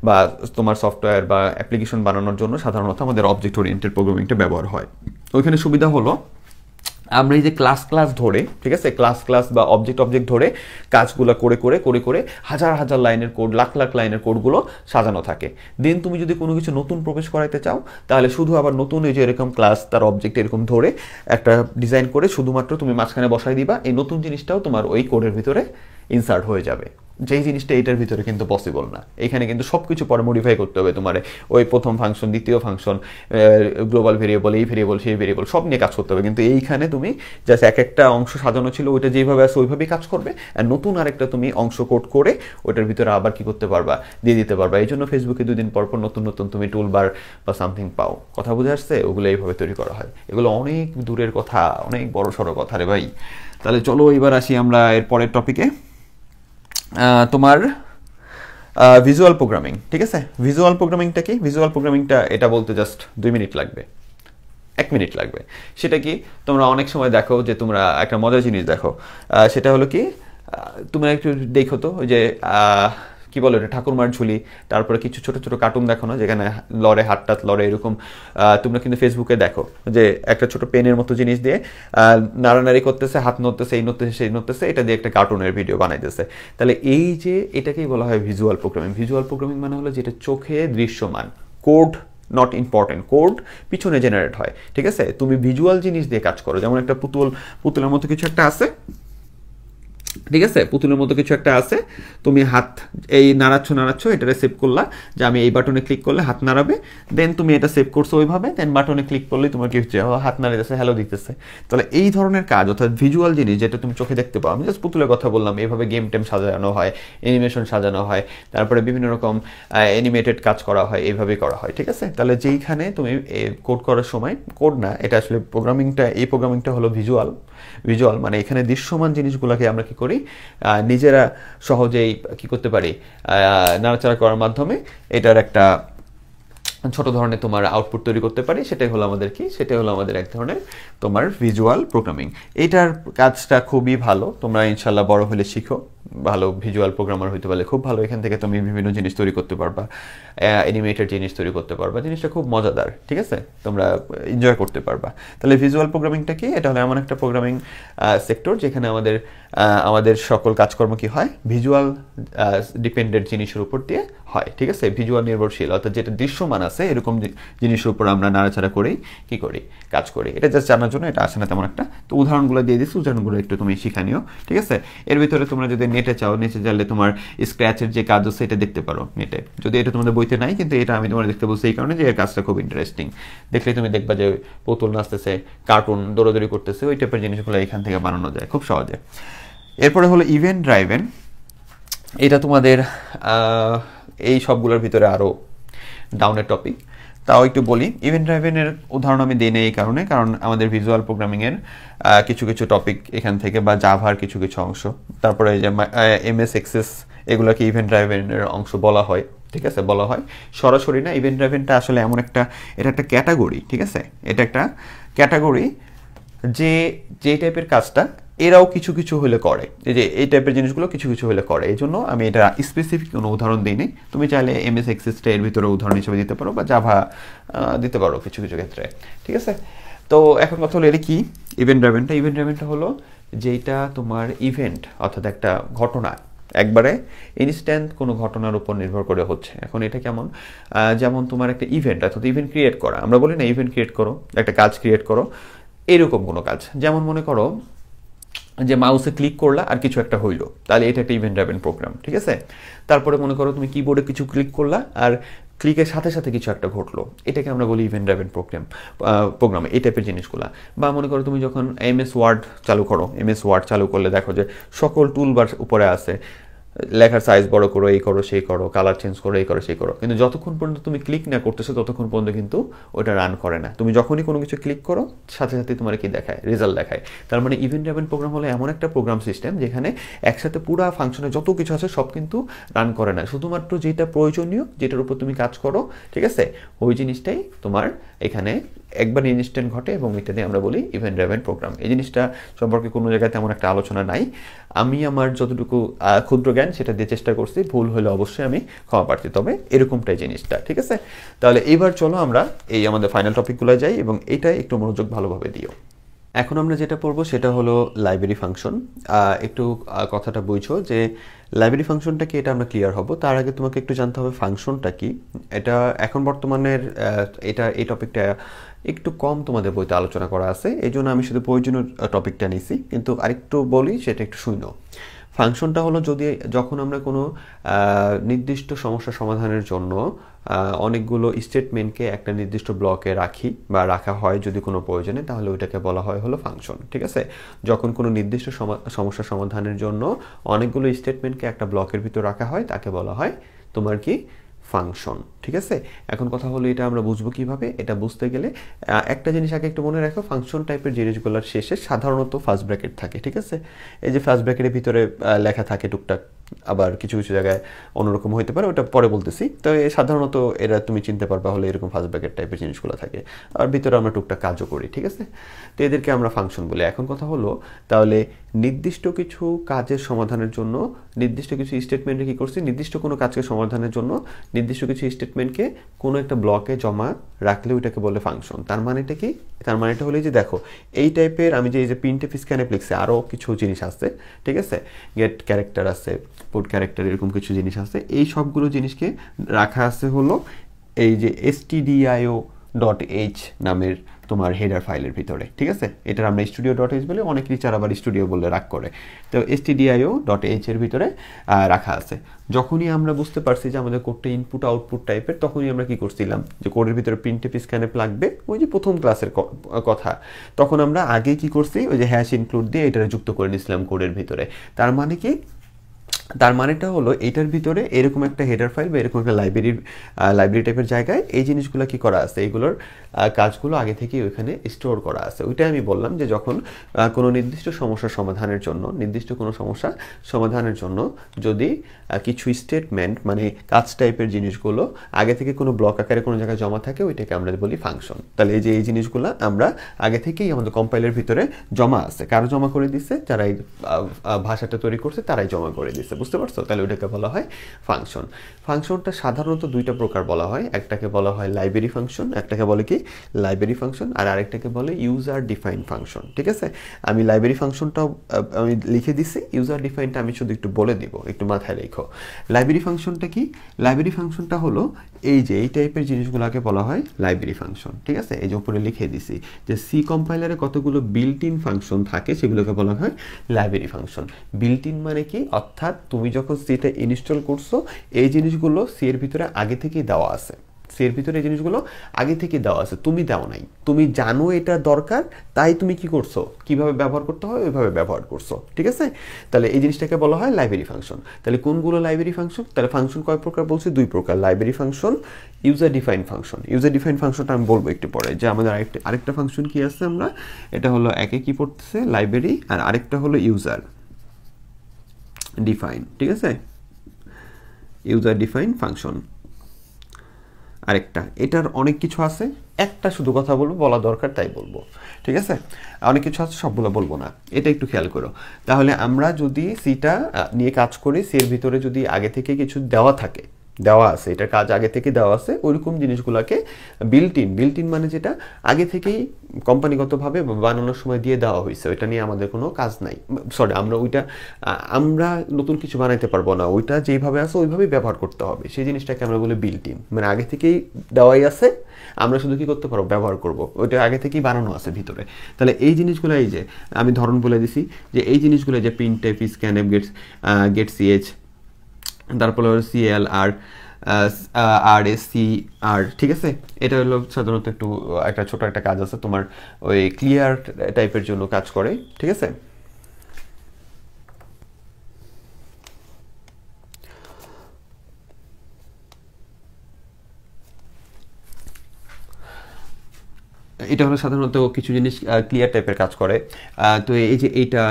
বা তোমার সফটওয়্যার বা অ্যাপ্লিকেশন বানানোর জন্য সাধারণত আমাদের অবজেক্ট ওরিয়েন্টেড প্রোগ্রামিংটা ব্যবহার হয়। ওইখানে সুবিধা হলো আমরা এই যে ক্লাস ধরে, ঠিক আছে, ক্লাস বা অবজেক্ট ধরে কাজগুলো করে হাজার হাজার লাইনের কোড, লাখ লাখ লাইনের কোডগুলো সাজানো থাকে। দেন তুমি যদি কোনো কিছু নতুন প্রবেশ করাইতে চাও, তাহলে শুধু আবার নতুন এই যে এরকম ক্লাস তার অবজেক্ট এরকম ধরে একটা ডিজাইন করে শুধুমাত্র তুমি মাঝখানে বসাই দিবা, এই নতুন জিনিসটাও তোমার ওই কোডের ভিতরে ইনসার্ট হয়ে যাবে। যেই জিনিসটা এটার ভিতরে কিন্তু পসিবল না। এখানে কিন্তু সব কিছু পরে মডিফাই করতে হবে তোমার, ওই প্রথম ফাংশন, দ্বিতীয় ফাংশন, গ্লোবাল ভেরিয়েবল, এই ভেরিয়েবল, সেই ভেরিয়েবল সব নিয়ে কাজ করতে হবে। কিন্তু এইখানে তুমি জাস্ট একটা অংশ সাজানো ছিল, ওইটা যেভাবে আছে ওইভাবেই কাজ করবে, আর নতুন আরেকটা তুমি অংশ কোড করে ওইটার ভিতরে আবার কি করতে পারবা, দিয়ে দিতে পারবা। এই জন্য ফেসবুকে 2 দিন পর নতুন তুমি টুল বার বা সামথিং পাও। কথা বুঝে আসছে? ওগুলো এইভাবে তৈরি করা হয়। এগুলো অনেক দূরের কথা, অনেক বড় সড়ো কথা রে ভাই। তাহলে চলো এবার আসি আমরা এর পরের টপিকে, তোমার ভিজুয়াল প্রোগ্রামিং। ঠিক আছে, ভিজুয়াল প্রোগ্রামিংটা কি? ভিজুয়াল প্রোগ্রামিংটা এটা বলতে জাস্ট 2 মিনিট লাগবে, 1 মিনিট লাগবে। সেটা কি, তোমরা অনেক সময় দেখো যে তোমরা একটা মজার জিনিস দেখো, সেটা হলো কি, তোমরা একটু দেখো তো ওই যে কি বলো এটা, ঠাকুরমার ঝুলি, তারপরে কিছু ছোট ছোট কার্টুন দেখো না, যেখানে লড়ে, হাতটাত লড়ে, এরকম তোমরা কিন্তু ফেসবুকে দেখো যে একটা ছোট পেনের মতো জিনিস দিয়ে নাড়ানাড়ি করতেছে, হাত নড়তেছে, এই নড়তেছে, সেই নড়তেছে, এটা দিয়ে একটা কার্টুনের ভিডিও বানাইতেছে। তাহলে এই যে এটাকেই বলা হয় ভিজুয়াল প্রোগ্রামিং। ভিজুয়াল প্রোগ্রামিং মানে হলো যেটা চোখে দৃশ্যমান, কোড নট ইম্পর্টেন্ট, কোড পিছনে জেনারেট হয়। ঠিক আছে, তুমি ভিজুয়াল জিনিস দিয়ে কাজ করো। যেমন একটা পুতুলের মতো কিছু একটা আছে, ঠিক আছে, পুতুলের মতো কিছু একটা আছে, তুমি হাত এই নাড়াচ্ছ, এটারে সেভ করলা যে আমি এই বাটনে ক্লিক করলে হাত নাড়াবে, দেন তুমি এটা সেভ করছো ওইভাবে, দেন বাটনে ক্লিক করলে তোমার কি হচ্ছে, হাত নাড়াইতেছে, হ্যালো দিতেছে। তাহলে এই ধরনের কাজ, অর্থাৎ ভিজুয়াল জিনিস যেটা তুমি চোখে দেখতে পাও। আমি জাস্ট পুতুলের কথা বললাম, এইভাবে গেম টেম সাজানো হয়, অ্যানিমেশন সাজানো হয়, তারপরে বিভিন্ন রকম অ্যানিমেটেড কাজ করা হয়, এইভাবেই করা হয়। ঠিক আছে, তাহলে যেইখানে তুমি কোড করার সময়, কোড না এটা আসলে প্রোগ্রামিংটা, এই প্রোগ্রামিংটা হলো ভিজুয়াল মানে এখানে দৃশ্যমান জিনিসগুলোকে আমরা কি করি, নিজেরা সহজেই কি করতে পারি, নাড়াচাড়া করার মাধ্যমে এটার একটা ছোট ধরনের তোমার আউটপুট তৈরি করতে পারি। সেটাই হলো আমাদের কি, সেটাই হলো আমাদের এক ধরনের তোমার ভিজুয়াল প্রোগ্রামিং। এইটার কাজটা খুবই ভালো, তোমরা ইনশাল্লাহ বড় হলে শিখো, ভালো ভিজুয়াল প্রোগ্রামার হইতে পারলে খুব ভালো। এখান থেকে তুমি বিভিন্ন জিনিস তৈরি করতে পারবা, অ্যানিমেটেড জিনিস তৈরি করতে পারবা, জিনিসটা খুব মজাদার। ঠিক আছে, তোমরা এনজয় করতে পারবা। তাহলে ভিজুয়াল প্রোগ্রামিংটা কি, এটা হলো এমন একটা প্রোগ্রামিং সেক্টর যেখানে আমাদের সকল কাজকর্ম কি হয়, ভিজুয়াল ডিপেন্ডেন্ট জিনিসের উপর দিয়ে হয়। ঠিক আছে, ভিজুয়াল নির্ভরশীল, অর্থাৎ যেটা দৃশ্যমান আছে এরকম জিনিসের উপর আমরা নাড়াচাড়া করেই কি করি, কাজ করি। এটা জাস্ট জানার জন্য, এটা আসে না তেমন একটা। তো উদাহরণগুলো দিয়ে দিচ্ছি, উদাহরণগুলো একটু তুমি শিখা নিও। ঠিক আছে, এর ভিতরে তোমরা যদি নেটে চাইলে তোমার স্ক্র্যাচের যে কাজ আছে এটা দেখতে পারো নেটে, যদি এটা তোমাদের বইতে নাই, কিন্তু এটা আমি তোমার দেখতে বলছি এই কারণে যে এর কাজটা খুব ইন্টারেস্টিং। দেখলে তুমি দেখবা যে পুতুল নাচতেছে, কার্টুন দৌড়াদৌড়ি করতেছে, ওই টাইপের জিনিসগুলো এখান থেকে বানানো যায় খুব সহজে। এরপরে হলো ইভেন্ট ড্রাইভেন। এটা তোমাদের এই সবগুলোর ভিতরে আরও ডাউনের টপিক, তাও একটু বলি। ইভেন্ট ড্রাইভেনের উদাহরণ আমি দিই না এই কারণে, কারণ আমাদের ভিজুয়াল প্রোগ্রামিংয়ের কিছু টপিক এখান থেকে, বা জাভার কিছু অংশ, তারপরে যে MS এক্সেস, এগুলোকে ইভেন্ট ড্রাইভেনের অংশ বলা হয়। ঠিক আছে, বলা হয় সরাসরি না। ইভেন্ট ড্রাইভেনটা আসলে এমন একটা, এটা একটা ক্যাটাগরি। ঠিক আছে, এটা একটা ক্যাটাগরি যে টাইপের কাজটা এরাও কিছু হলে করে, এই টাইপের জিনিসগুলো কিছু হলে করে। এই জন্য আমি এটা স্পেসিফিক কোনো উদাহরণ দিইনি। তুমি চাইলে MS এক্সেসটা এর ভিতরে উদাহরণ হিসেবে দিতে পারো, বা জাভা দিতে পারো কিছু ক্ষেত্রে। ঠিক আছে, তো এখন কথা হলো এটা কি, ইভেন্ট ড্রাইভেনটা হলো যেটা তোমার ইভেন্ট, অর্থাৎ একটা ঘটনা একবারে ইনস্ট্যান্ট কোনো ঘটনার উপর নির্ভর করে হচ্ছে। এখন এটা কেমন, যেমন তোমার একটা ইভেন্ট, অর্থাৎ ইভেন্ট ক্রিয়েট করা, আমরা বলি না ইভেন্ট ক্রিয়েট করো, একটা কাজ ক্রিয়েট করো, এরকম কোনো কাজ। যেমন মনে করো যে মাউসে ক্লিক করলা আর কিছু একটা হইলো, তাহলে এটা একটা ইভেন্ট ড্রাইভেন প্রোগ্রাম। ঠিক আছে, তারপরে মনে করো তুমি কিবোর্ডে কিছু ক্লিক করলা আর ক্লিকের সাথে কিছু একটা ঘটলো, এটাকে আমরা বলি ইভেন্ট ড্রাইভেন প্রোগ্রাম, এই টাইপের জিনিসগুলো। বা মনে করো তুমি যখন MS ওয়ার্ড চালু করো, MS ওয়ার্ড চালু করলে দেখো যে সকল টুলবার উপরে আছে, লেখার সাইজ বড় করো, এই করো সেই করো, কালার চেঞ্জ করো, এই করো সেই করো, কিন্তু যতক্ষণ পর্যন্ত তুমি ক্লিক না করতেছো ততক্ষণ পর্যন্ত কিন্তু ওটা রান করে না। তুমি যখনই কোনো কিছু ক্লিক করো সাথে তোমার কি দেখায়, রেজাল্ট দেখায়। তার মানে ইভেন্ট ড্রাইভেন প্রোগ্রাম হলো এমন একটা প্রোগ্রাম সিস্টেম যেখানে একসাথে পুরো ফাংশনে যত কিছু আছে সব কিন্তু রান করে না, শুধুমাত্র যেটা প্রয়োজনীয়, যেটার উপর তুমি কাজ করো, ঠিক আছে, ওই জিনিসটাই তোমার এখানে একবার ইনস্ট্যান্ট ঘটে, এবং এটা দিয়ে আমরা বলি ইভেন্ট ড্রাইভেন প্রোগ্রাম। এই জিনিসটা সম্পর্কে কোনো জায়গায় তেমন একটা আলোচনা নাই। আমি আমার যতটুকু ক্ষুদ্র জ্ঞান সেটা দিয়ে চেষ্টা করছি, ভুল হলে অবশ্যই আমি ক্ষমা প্রার্থী, তবে এরকমটাই জিনিসটা। ঠিক আছে, তাহলে এবার চলো আমরা এই আমাদের ফাইনাল টপিকগুলো যাই, এবং এটাই একটু মনোযোগ ভালোভাবে দিও। এখন আমরা যেটা পড়বো সেটা হলো লাইব্রেরি ফাংশন। একটু কথাটা বুঝো যে লাইব্রেরি ফাংশনটা কি, এটা আমরা ক্লিয়ার হব। তার আগে তোমাকে একটু জানতে হবে ফাংশনটা কি। এটা এখন বর্তমানের এই টপিকটা একটু কম তোমাদের বইতে আলোচনা করা আছে, এই জন্য আমি শুধু প্রয়োজনীয় টপিকটা নিছি, কিন্তু আরেকটু বলি সেটা একটু শুনো। ফাংশনটা হলো যখন আমরা কোনো নির্দিষ্ট সমস্যা সমাধানের জন্য অনেকগুলো স্টেটমেন্টকে একটা নির্দিষ্ট ব্লকে রাখি বা রাখা হয় যদি কোনো প্রয়োজনে, তাহলে ওইটাকে বলা হয় হলো ফাংশন। ঠিক আছে, যখন কোনো নির্দিষ্ট সমস্যা সমাধানের জন্য অনেকগুলো স্টেটমেন্টকে একটা ব্লকের ভিতর রাখা হয় তাকে বলা হয় তোমার কি ফাংশন। ঠিক আছে, এখন কথা হলো এটা আমরা বুঝবো কিভাবে। এটা বুঝতে গেলে একটা জিনিস আগে একটু মনে রাখো, ফাংশন টাইপের জিনিসগুলোর শেষে সাধারণত ফার্স্ট ব্র্যাকেট থাকে। ঠিক আছে, এই যে ফার্স্ট ব্র্যাকেটের ভিতরে লেখা থাকে টুকটাক, আবার কিছু কিছু জায়গায় অন্যরকম হতে পারে, ওটা পরে বলতেছি। তো সাধারণত এরা তুমি চিনতে পারবা হলে এরকম ফার্স্ট ব্র্যাকেট টাইপের জিনিসগুলো থাকে, আর ভিতরে আমরা টুকটাক কাজও করি। ঠিক আছে, তো এদেরকে আমরা ফাংশন বলি। এখন কথা হলো তাহলে নির্দিষ্ট কিছু কাজের সমাধানের জন্য নির্দিষ্ট কিছু স্টেটমেন্টে কী করছি, নির্দিষ্ট কোনো কাজকে সমাধানের জন্য নির্দিষ্ট কিছু স্টেটমেন্টকে কোনো একটা ব্লকে জমা রাখলে ওইটাকে বলে ফাংশন। তার মানেটা কি? তার মানেটা হলো যে দেখো এই টাইপের আমি যে এই যে প্রিন্টএফ স্ক্যানএফ লিখছি, আরও কিছু জিনিস আছে। ঠিক আছে, গেট ক্যারেক্টার আছে, পুট ক্যারেক্টার, এরকম কিছু জিনিস আছে। এই সবগুলো জিনিসকে রাখা আছে হলো এই যে stdio.h নামের তোমার হেডার ফাইলের ভিতরে। ঠিক আছে, এটার আমরা studio.h বলে, অনেক রিচার আবার স্টুডিও বলে রাগ করে। তো stdio.h এর ভিতরে রাখা আছে। যখনই আমরা বুঝতে পারছি যে আমাদের কোডটা ইনপুট আউটপুট টাইপের, তখনই আমরা কি করছিলাম যে কোডের ভিতরে প্রিন্টএফ স্ক্যানএফ লাগবে, ওই যে প্রথম ক্লাসের কথা, তখন আমরা আগে কি করছি, ওই যে হ্যাশ ইনক্লুড দিয়ে এটা যুক্ত করে নিয়েছিলাম কোডের ভিতরে। তার মানে কি, তার মানেটা হলো এটার ভিতরে এরকম একটা হেডার ফাইল বা এরকম একটা লাইব্রেরি টাইপের জায়গায় এই জিনিসগুলো কি করা আছে, এইগুলোর কাজগুলো আগে থেকেই ওইখানে স্টোর করা আছে। ওইটাই আমি বললাম যে যখন কোনো নির্দিষ্ট সমস্যা সমাধানের জন্য যদি কিছু স্টেটমেন্ট মানে কাজ টাইপের জিনিসগুলো আগে থেকে কোনো ব্লক আকারে কোনো জায়গায় জমা থাকে, ওইটাকে আমরা বলি ফাংশন। তাহলে এই যে এই জিনিসগুলো আমরা আগে থেকেই আমাদের কম্পাইলের ভিতরে জমা আছে। কারো জমা করে দিচ্ছে, যারা এই ভাষাটা তৈরি করছে তারাই জমা করে দিচ্ছে। বুঝতে পারছো? তাহলে ওইটাকে বলা হয় ফাংশন। ফাংশনটা সাধারণত দুইটা প্রকার বলা হয়, একটাকে বলা হয় লাইব্রেরি ফাংশন, একটাকে বলে কি লাইব্রেরি ফাংশন, আর আরেকটাকে বলে ইউজার ডিফাইন ফাংশন। ঠিক আছে, আমি লাইব্রেরি ফাংশনটাও আমি লিখে দিছি, ইউজার ডিফাইনটা আমি শুধু একটু বলে দিব, একটু মাথায় রেখো। লাইব্রেরি ফাংশনটা কি? লাইব্রেরি ফাংশনটা হলো এই যে এই টাইপের জিনিসগুলোকে বলা হয় লাইব্রেরি ফাংশন। ঠিক আছে, এই যে উপরে লিখে দিছি যে সি কম্পাইলারে কতগুলো বিল্ট ইন ফাংশন থাকে, সেগুলোকে বলা হয় লাইব্রেরি ফাংশন। বিল্ট ইন মানে কি, অর্থাৎ তুমি যখন সিটা ইনস্টল করছো এই জিনিসগুলো সি এর ভিতরে আগে থেকেই দেওয়া আছে। সি এর ভিতরে এই জিনিসগুলো আগে থেকে দেওয়া আছে, তুমি দাও নাই, তুমি জানো এটা দরকার, তাই তুমি কি করছো, কিভাবে ব্যবহার করতে হয় ওইভাবে ব্যবহার করছো। ঠিক আছে, তাহলে এই জিনিসটাকে বলা হয় লাইব্রেরি ফাংশন। তাহলে কোনগুলো লাইব্রেরি ফাংশন? তাহলে ফাংশন কয় প্রকার বলছি? দুই প্রকার, library function, user define function. User define ফাংশনটা আমি বলবো একটু পরে, যে আমাদের আরেকটা ফাংশন কি আছে, আমরা এটা হলো একে কি পড়তেছে লাইব্রেরি, আর আরেকটা হলো ইউজার ডিফাইন। ঠিক আছে, ইউজার ডিফাইন ফাংশন আরেকটা, এটার অনেক কিছু আছে, একটা শুধু কথা বলবো, বলা দরকার তাই বলবো। ঠিক আছে, অনেক কিছু আছে, সবগুলো বলবো না, এটা একটু খেয়াল করো। তাহলে আমরা যদি সিটা নিয়ে কাজ করি, সির ভিতরে যদি আগে থেকে কিছু দেওয়া আছে, এটার কাজ আগে থেকে দেওয়া আছে, ওইরকম জিনিসগুলোকে বিল্ট ইন মানে যেটা আগে থেকেই কোম্পানিগতভাবে বানানোর সময় দিয়ে দেওয়া হয়েছে, ওইটা নিয়ে আমাদের কোনো কাজ নাই। সরি, আমরা নতুন কিছু বানাইতে পারবো না, ওইটা যেইভাবে আছে ওইভাবেই ব্যবহার করতে হবে, সেই জিনিসটাকে আমরা বলি বিল্ট ইন। মানে আগে থেকেই দেওয়াই আছে, আমরা শুধু কি করতে পারবো, ব্যবহার করব, ওইটা আগে থেকেই বানানো আছে ভিতরে। তাহলে এই জিনিসগুলো, এই যে আমি ধরন বলে দিছি যে এই জিনিসগুলো যে প্রিন্টএফ স্ক্যানএফ গেট সিএচ, তারপরে হলো সিএল আর এস সি আর। ঠিক আছে, এটা হলো সাধারণত একটা ছোট একটা কাজ আছে তোমার, ওই ক্লিয়ার টাইপের জন্য কাজ করে। ঠিক আছে, এটা হলো সাধারণত কিছু জিনিস ক্লিয়ার টাইপের কাজ করে। তো এই যে এইটা,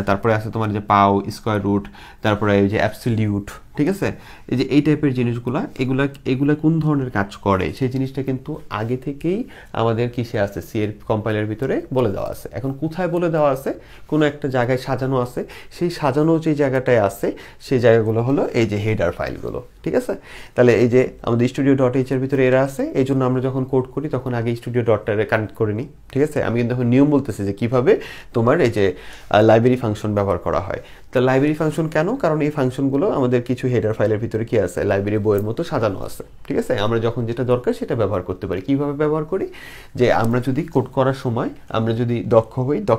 তারপরে আছে তোমার যে পাও, স্কোয়ার রুট, তারপরে এই যে অ্যাবসলিউট। ঠিক আছে? এই যে এই টাইপের জিনিসগুলা এগুলা এগুলা কোন ধরনের কাজ করে সেই জিনিসটা কিন্তু আগে থেকেই আমাদের কিসে আছে, সি এর কম্পাইলার ভিতরে বলে দেওয়া আছে। এখন কোথায় বলে দেওয়া আছে, কোনো একটা জায়গায় সাজানো আছে, সেই সাজানো যে জায়গাটায় আছে সেই জায়গাগুলো হলো এই যে হেডার ফাইলগুলো, ঠিক আছে? তাহলে এই যে আমাদের স্টুডিও ডট এইচ এর ভিতরে এরা আছে, এই জন্য আমরা যখন কোড করি তখন আগে স্টুডিও ডটটারে কানেক্ট করে নিই, ঠিক আছে? আমি কিন্তু এখন নিয়ম বলতেছি যে কিভাবে তোমার এই যে লাইব্রেরি ফাংশন ব্যবহার করা হয়। তো লাইব্রেরি ফাংশন কেন? কারণ এই ফাংশনগুলো আমাদের কিছু হেডার ফাইলের ভিতরে কি আছে, লাইব্রেরি বইয়ের মতো সাজানো আছে, ঠিক আছে? আমরা যখন যেটা দরকার সেটা ব্যবহার করতে পারি। কিভাবে ব্যবহার করি, যে আমরা যদি কোড করার সময় আমরা যদি দক্ষ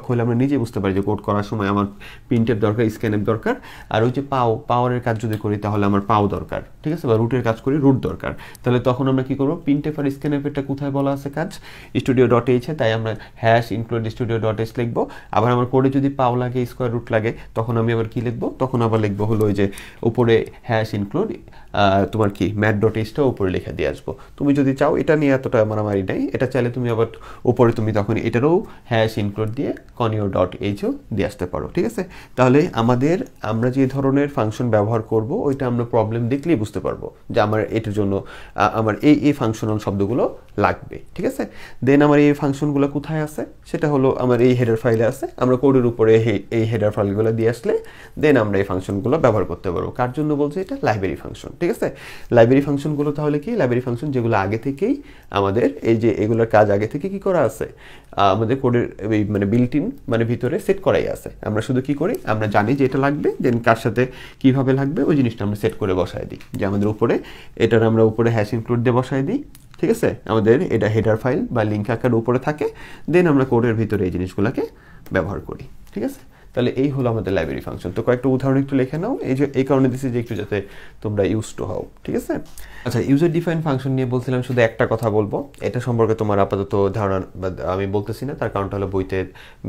হলে আমরা নিজে বুঝতে পারি যে কোড করার সময় আমার প্রিন্টের দরকার, স্ক্যানের দরকার, আর ওই যে পাওয়ারের কাজ যদি করি তাহলে আমার পাও দরকার, ঠিক আছে? বা রুটের কাজ করি রুট দরকার। তাহলে তখন আমরা কি করবো, প্রিন্টএফ আর স্ক্যানএফটা কোথায় বলা আছে কাজ, স্টুডিও ডট এইচে, তাই আমরা hash include studio dot H লিখবো। আবার আমার কোডে যদি পাও লাগে, স্কোয়ার রুট লাগে, তখন আমি আবার কি লিখবো, তখন আবার লিখবো হলো ওই যে উপরে হ্যাশ ইনক্লুড তোমার কি ম্যাট ডট এইচটা উপরে লিখে দিয়ে আসবো। তুমি যদি চাও, এটা নিয়ে এতটা মারামারি নাই, এটা চাইলে তুমি আবার উপরে তুমি তখন এটারও হ্যাশ ইনক্লুড দিয়ে কনিও ডট এইচও দিয়ে আসতে পারো, ঠিক আছে? তাহলে আমরা যে ধরনের ফাংশন ব্যবহার করব ওইটা আমরা প্রবলেম দেখলেই বুঝতে পারবো যে আমার এটার জন্য আমার এই ফাংশনাল শব্দগুলো লাগবে, ঠিক আছে? দেন আমার এই ফাংশনগুলো কোথায় আছে, সেটা হলো আমার এই হেডার ফাইলে আছে। আমরা কোডের উপরে এই হেডার ফাইলগুলো দিয়ে আসলে দেন আমরা এই ফাংশনগুলো ব্যবহার করতে পারবো। কার জন্য বলছে, এটা লাইব্রেরি ফাংশন, ঠিক আছে? লাইব্রেরি ফাংশনগুলো তাহলে কি, লাইব্রেরি ফাংশন যেগুলো আগে থেকেই আমাদের এই যে এগুলোর কাজ আগে থেকে কি করা আছে, আমাদের কোডের মানে বিল্ট ইন মানে ভিতরে সেট করাই আছে। আমরা শুধু কি করি, আমরা জানি যে এটা লাগবে, দেন কার সাথে কিভাবে লাগবে ওই জিনিসটা আমরা সেট করে বসায় দিই। যে আমাদের উপরে এটার আমরা উপরে হ্যাশ ইনক্লুড দিয়ে বসায় দিই, ঠিক আছে? আমাদের এটা হেডার ফাইল বা লিঙ্ক আকার উপরে থাকে, দেন আমরা কোডের ভিতরে এই জিনিসগুলোকে ব্যবহার করি, ঠিক আছে? তাহলে এই হলো আমাদের লাইব্রেরি ফাংশন। তো কয়েকটা উদাহরণ একটু লিখে নাও, এই কারণে দিচ্ছি যে একটু যাতে তোমরা ইউজ টু হও, ঠিক আছে? আচ্ছা, ইউজার ডিফাইন ফাংশন নিয়ে বলছিলাম, শুধু একটা কথা বলবো, এটা সম্পর্কে তোমার আপাতত ধারণা আমি বলতেছি না, তার কারণটা হলো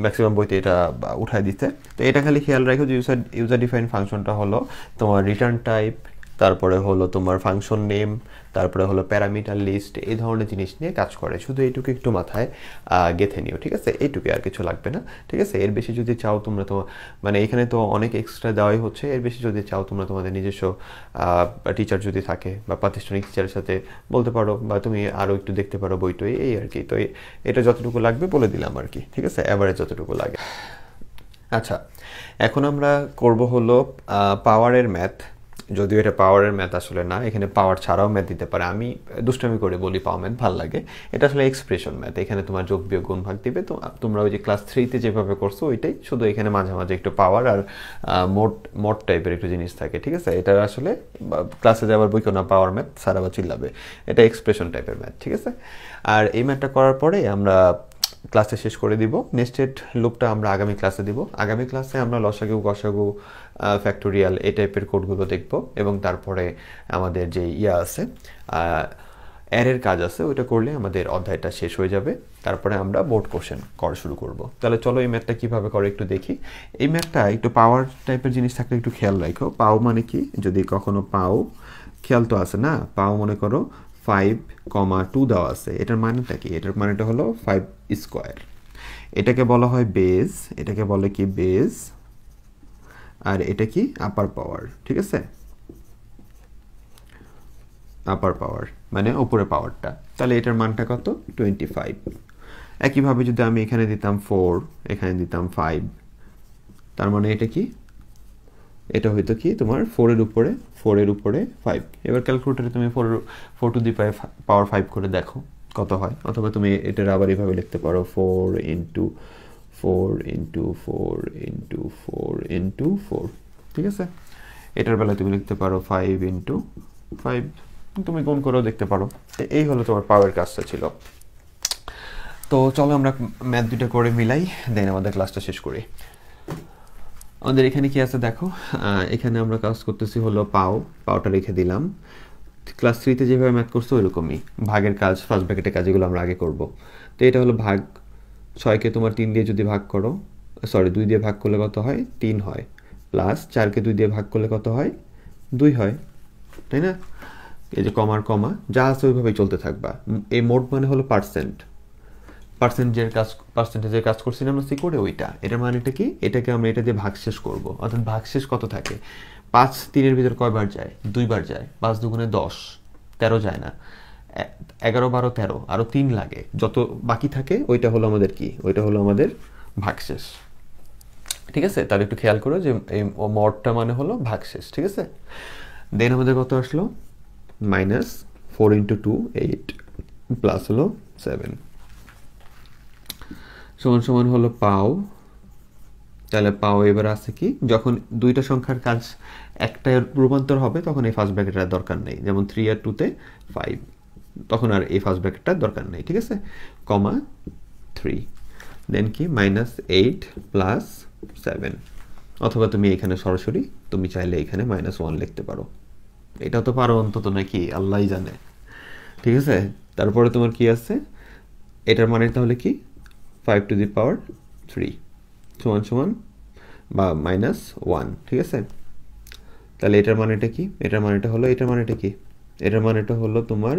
ম্যাক্সিমাম বইতে এটা উঠায় দিতে। তো এটা খালি খেয়াল রাখো যে ইউজার ডিফাইন ফাংশনটা হলো তোমার রিটার্ন টাইপ, তারপরে হলো তোমার ফাংশন নেম, তারপরে হলো প্যারামিটার লিস্ট, এই ধরনের জিনিস নিয়ে কাজ করে। শুধু এইটুকু একটু মাথায় গেঁথে নিও, ঠিক আছে? এইটুকু, আর কিছু লাগবে না, ঠিক আছে? এর বেশি যদি চাও তোমরা, তো মানে এখানে তো অনেক এক্সট্রা দেওয়াই হচ্ছে, এর বেশি যদি চাও তোমরা তোমাদের নিজস্ব টিচার যদি থাকে বা প্রাতিষ্ঠানিক টিচারের সাথে বলতে পারো, বা তুমি আরও একটু দেখতে পারো বইটই, এই আর কি। তো এটা যতটুকু লাগবে বলে দিলাম আর কি, ঠিক আছে? অ্যাভারেজ যতটুকু লাগে। আচ্ছা, এখন আমরা করব হলো পাওয়ারের ম্যাথ। যদিও এটা পাওয়ারের ম্যাথ আসলে না, এখানে পাওয়ার ছাড়াও ম্যাথ দিতে পারে। আমি দুষ্টামি করে বলি পাওয়ার ম্যাথ ভালো লাগে, এটা আসলে এক্সপ্রেশন ম্যাথ। এখানে তোমার যোগ বিয়োগ গুণ ভাগ দিবে, তো তোমরা ওই যে ক্লাস 3-তে যেভাবে করছো ওইটাই, শুধু এখানে মাঝে মাঝে একটু পাওয়ার আর মোট টাইপের একটু জিনিস থাকে, ঠিক আছে? এটা আসলে ক্লাসে যাবার বই কেউ না, পাওয়ার ম্যাথ সারা বা চিল্লাবে, এটা এক্সপ্রেশন টাইপের ম্যাথ, ঠিক আছে? আর এই ম্যাথটা করার পরে আমরা ক্লাসে শেষ করে দিব। নেক্সটেড লুপটা আমরা আগামী ক্লাসে দিব। আগামী ক্লাসে আমরা লসাগু, গসাগু, ফ্যাক্টোরিয়াল এই টাইপের কোডগুলো দেখব, এবং তারপরে আমাদের যে আছে অ্যারের কাজ আছে, ওইটা করলে আমাদের অধ্যায়টা শেষ হয়ে যাবে। তারপরে আমরা বোর্ড কোশ্চেন করা শুরু করব। তাহলে চলো এই ম্যাথটা কীভাবে করে একটু দেখি। এই ম্যাথটা একটু পাওয়ার টাইপের জিনিস থাকলে একটু খেয়াল রাখো। পাও মানে কি, যদি কখনো পাও, খেয়াল তো আছে না, পাও মনে করো 5,2 দেওয়া আছে, এটার মানেটা কি? এটার মানেটা হলো 5 স্কোয়ার। এটাকে বলা হয় বেজ, এটাকে বলে কি বেজ, আর এটা কি আপার পাওয়ার, ঠিক আছে? আপার পাওয়ার মানে উপরে পাওয়ারটা। তাহলে এটার মানটা কত? 25। একইভাবে যদি আমি এখানে দিতাম 4, এখানে দিতাম 5, তার মানে এটা কি, এটা হয়তো কি তোমার 4-এর উপরে 5। এবার ক্যালকুলেটরে তুমি 4 টু দি পাওয়ার 5 করে দেখো কত হয়। অথবা তুমি এটার আবার এইভাবে লিখতে পারো 4 ইন্টু 4 ইন্টু 4 ইন্টু 4 ইন্টু 4, ঠিক আছে? এটার বেলায় তুমি লিখতে পারো 5 ইন্টু 5, তুমি গুণ করেও দেখতে পারো। এই হলো তোমার পাওয়ার কাজটা ছিল। তো চলো আমরা ম্যাথ দুটো করে মিলাই, দেন আমাদের ক্লাসটা শেষ করি। আমাদের এখানে কি আছে দেখো, এখানে আমরা কাজ করতেছি হলো পাওটা রেখে দিলাম। ক্লাস 3-তে যেভাবে ম্যাথ করছো ওইরকমই ভাগের কাজ, ফার্স্ট ব্র্যাকেটের কাজ, এগুলো আমরা আগে করব। তো এটা হলো ভাগ, 6কে তোমার 3 দিয়ে যদি ভাগ করো, 2 দিয়ে ভাগ করলে কত হয়? 3 হয়। প্লাস 4কে 2 দিয়ে ভাগ করলে কত হয়? 2 হয়, তাই না? এই যে কমার কমা যা আছে ওইভাবেই চলতে থাকবা। এই মোড মানে হলো পার্সেন্টেজের কাজ করছি না আমরা সি করে ওইটা। এটার মানেটা কি? এটাকে আমরা এটা দিয়ে ভাগশেষ করব, অর্থাৎ ভাগশেষ কত থাকে? 5 3-এর ভিতর কয়বার যায়? 2বার যায়। 5 দুগুণে 10, 13 যায় না। 11 12 13, আরো 3 লাগে। যত বাকি থাকে ওইটা হলো আমাদের কি? ওইটা হলো আমাদের ভাগশেষ। ঠিক আছে, তাহলে একটু খেয়াল করো যে এই মডটা মানে হলো ভাগশেষ। ঠিক আছে, দেন আমাদের কত আসলো? -4 × 2 8 প্লাস হলো 7 সমান সমান হলো পাও। তাহলে পাও এবার আছে কি, যখন দুইটা সংখ্যার কাজ একটা রূপান্তর হবে তখন এই ফার্স্ট ব্র্যাকেটের দরকার নেই। যেমন 3 আর 2 তে 5, তখন আর এই ফার্স্ট ব্র্যাকেটটার দরকার নেই। ঠিক আছে, কমা 3, দেন কি -8 প্লাস 7, অথবা তুমি এখানে সরাসরি তুমি চাইলে এখানে -1 লিখতে পারো। এটা তো পারো অন্তত, নাকি আল্লাহই জানে। ঠিক আছে, তারপরে তোমার কি আছে, এটার মানে তাহলে কি 5 টু দি পাওয়ার 3 সমান সমান বা -1। ঠিক আছে, তাহলে এটার মানেটা কি? এটার মানেটা হলো, এটার মানেটা কি? এটার মানেটা হলো তোমার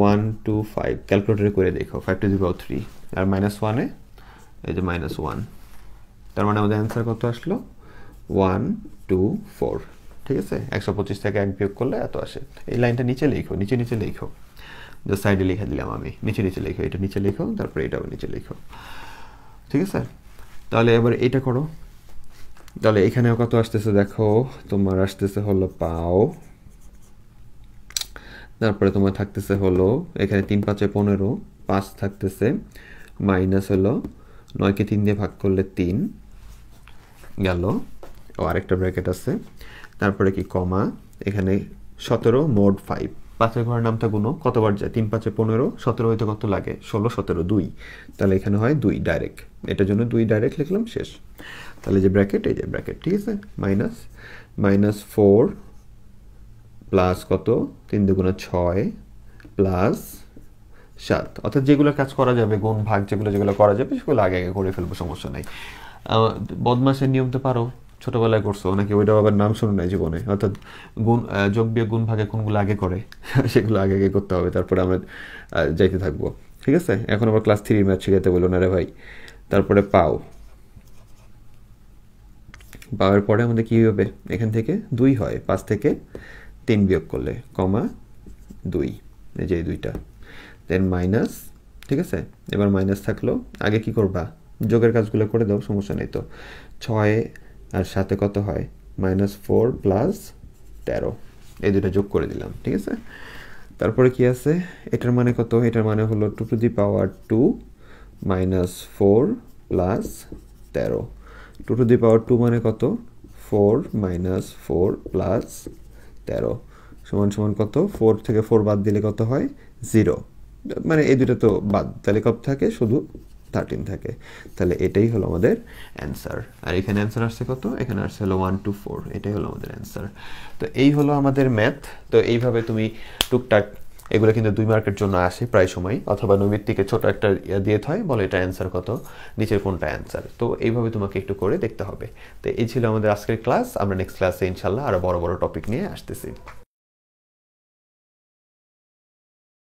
125। ক্যালকুলেটরে করে দেখো, 5 টু দি পাওয়ার 3 আর -1-এ এই যে -1, তার মানে আমাদের অ্যান্সার কত আসলো? 124। ঠিক আছে, 125 থেকে 1 বিয়োগ করলে এত আসে। এই লাইনটা নিচে লিখো, নিচে নিচে লিখো, যে সাইডে লিখে দিলাম আমি। নিচে নিচে লিখো, এটা নিচে লিখো, তারপরে এটাও নিচে লিখো। ঠিক আছে, তাহলে এবার এটা করো। তাহলে এখানেও কত আসতেছে দেখো, তোমার আসতেছে হলো পাও, তারপরে তোমার থাকতেছে হলো এখানে 3 5 15, 5 থাকতেছে, মাইনাস হলো 9-কে 3 দিয়ে ভাগ করলে 3 গেল, ও আরেকটা ব্র্যাকেট আছে, তারপরে কি কমা, এখানে 17 মোড 5, 5-এর ঘরের নামটা গুনো, কতবার যায়? 3 5 15, 17 হইতে কত লাগে? 16 17 2, তাহলে এখানে হয় 2 ডাইরেক্ট। এটার জন্য 2 ডাইরেক্ট লিখলাম, শেষ। তাহলে যে ব্র্যাকেট, এই যে ব্র্যাকেট। ঠিক আছে, -4 প্লাস কত, 3 দুগুণে 6 প্লাস 7, অর্থাৎ যেগুলো কাজ করা যাবে, গুণ ভাগ যেগুলো করা যাবে সেগুলো আগে আগে করে ফেলবো, সমস্যা নাই। বদমাসের নিয়ম তো পারো, ছোটবেলায় করছো নাকি? ওইটাও আবার নাম শোনো নাই জীবনে? অর্থাৎ গুণ, যোগ বিয়োগ গুণ ভাগে কোনগুলো আগে করে সেগুলো আগে আগে করতে হবে, তারপরে আমরা যাইতে থাকবো। ঠিক আছে, এখন আবার ক্লাস 3 ম্যাথ শিখাতে বলো না রে ভাই। তারপরে পাওয়ার পরে আমাদের কি হবে? এখান থেকে 2 হয়, 5 থেকে 3 বিয়োগ করলে, কমা 2, এই যে এই 2টা, দেন মাইনাস। ঠিক আছে, এবার মাইনাস থাকলো, আগে কি করবা? যোগের কাজগুলো করে দাও, সমস্যা নেই তো। 6 আর 7 কত হয়? -4 প্লাস 13, এই 2টা যোগ করে দিলাম। ঠিক আছে, তারপরে কি আছে? এটার মানে কত? এটার মানে হলো 2 to the power 2 -4 plus 13। 2 to the power 2 মানে কত? 4 -4 প্লাস 13 সমান সমান কত? 4 থেকে 4 বাদ দিলে কত হয়? 0। মানে এই 2টা তো বাদ, তাহলে কত থাকে? শুধু 13 থাকে। তাহলে এটাই হলো আমাদের অ্যান্সার। আর এখানে অ্যান্সার আসছে কত? এখানে আসছে হলো 124। এটাই হলো আমাদের অ্যান্সার। তো এই হলো আমাদের ম্যাথ। তো এইভাবে তুমি টুকটাক, এগুলো কিন্তু 2 মার্কের জন্য আসে প্রায় সময়, অথবা নৈমিত্তিকে ছোট একটা দিয়ে হয়, বলে এটা অ্যান্সার কত, নিচের কোনটা অ্যান্সার। তো এইভাবে তোমাকে একটু করে দেখতে হবে। তো এই ছিল আমাদের আজকের ক্লাস। আমরা নেক্সট ক্লাসে ইনশাল্লাহ আরো বড় বড় টপিক নিয়ে আসতেছি।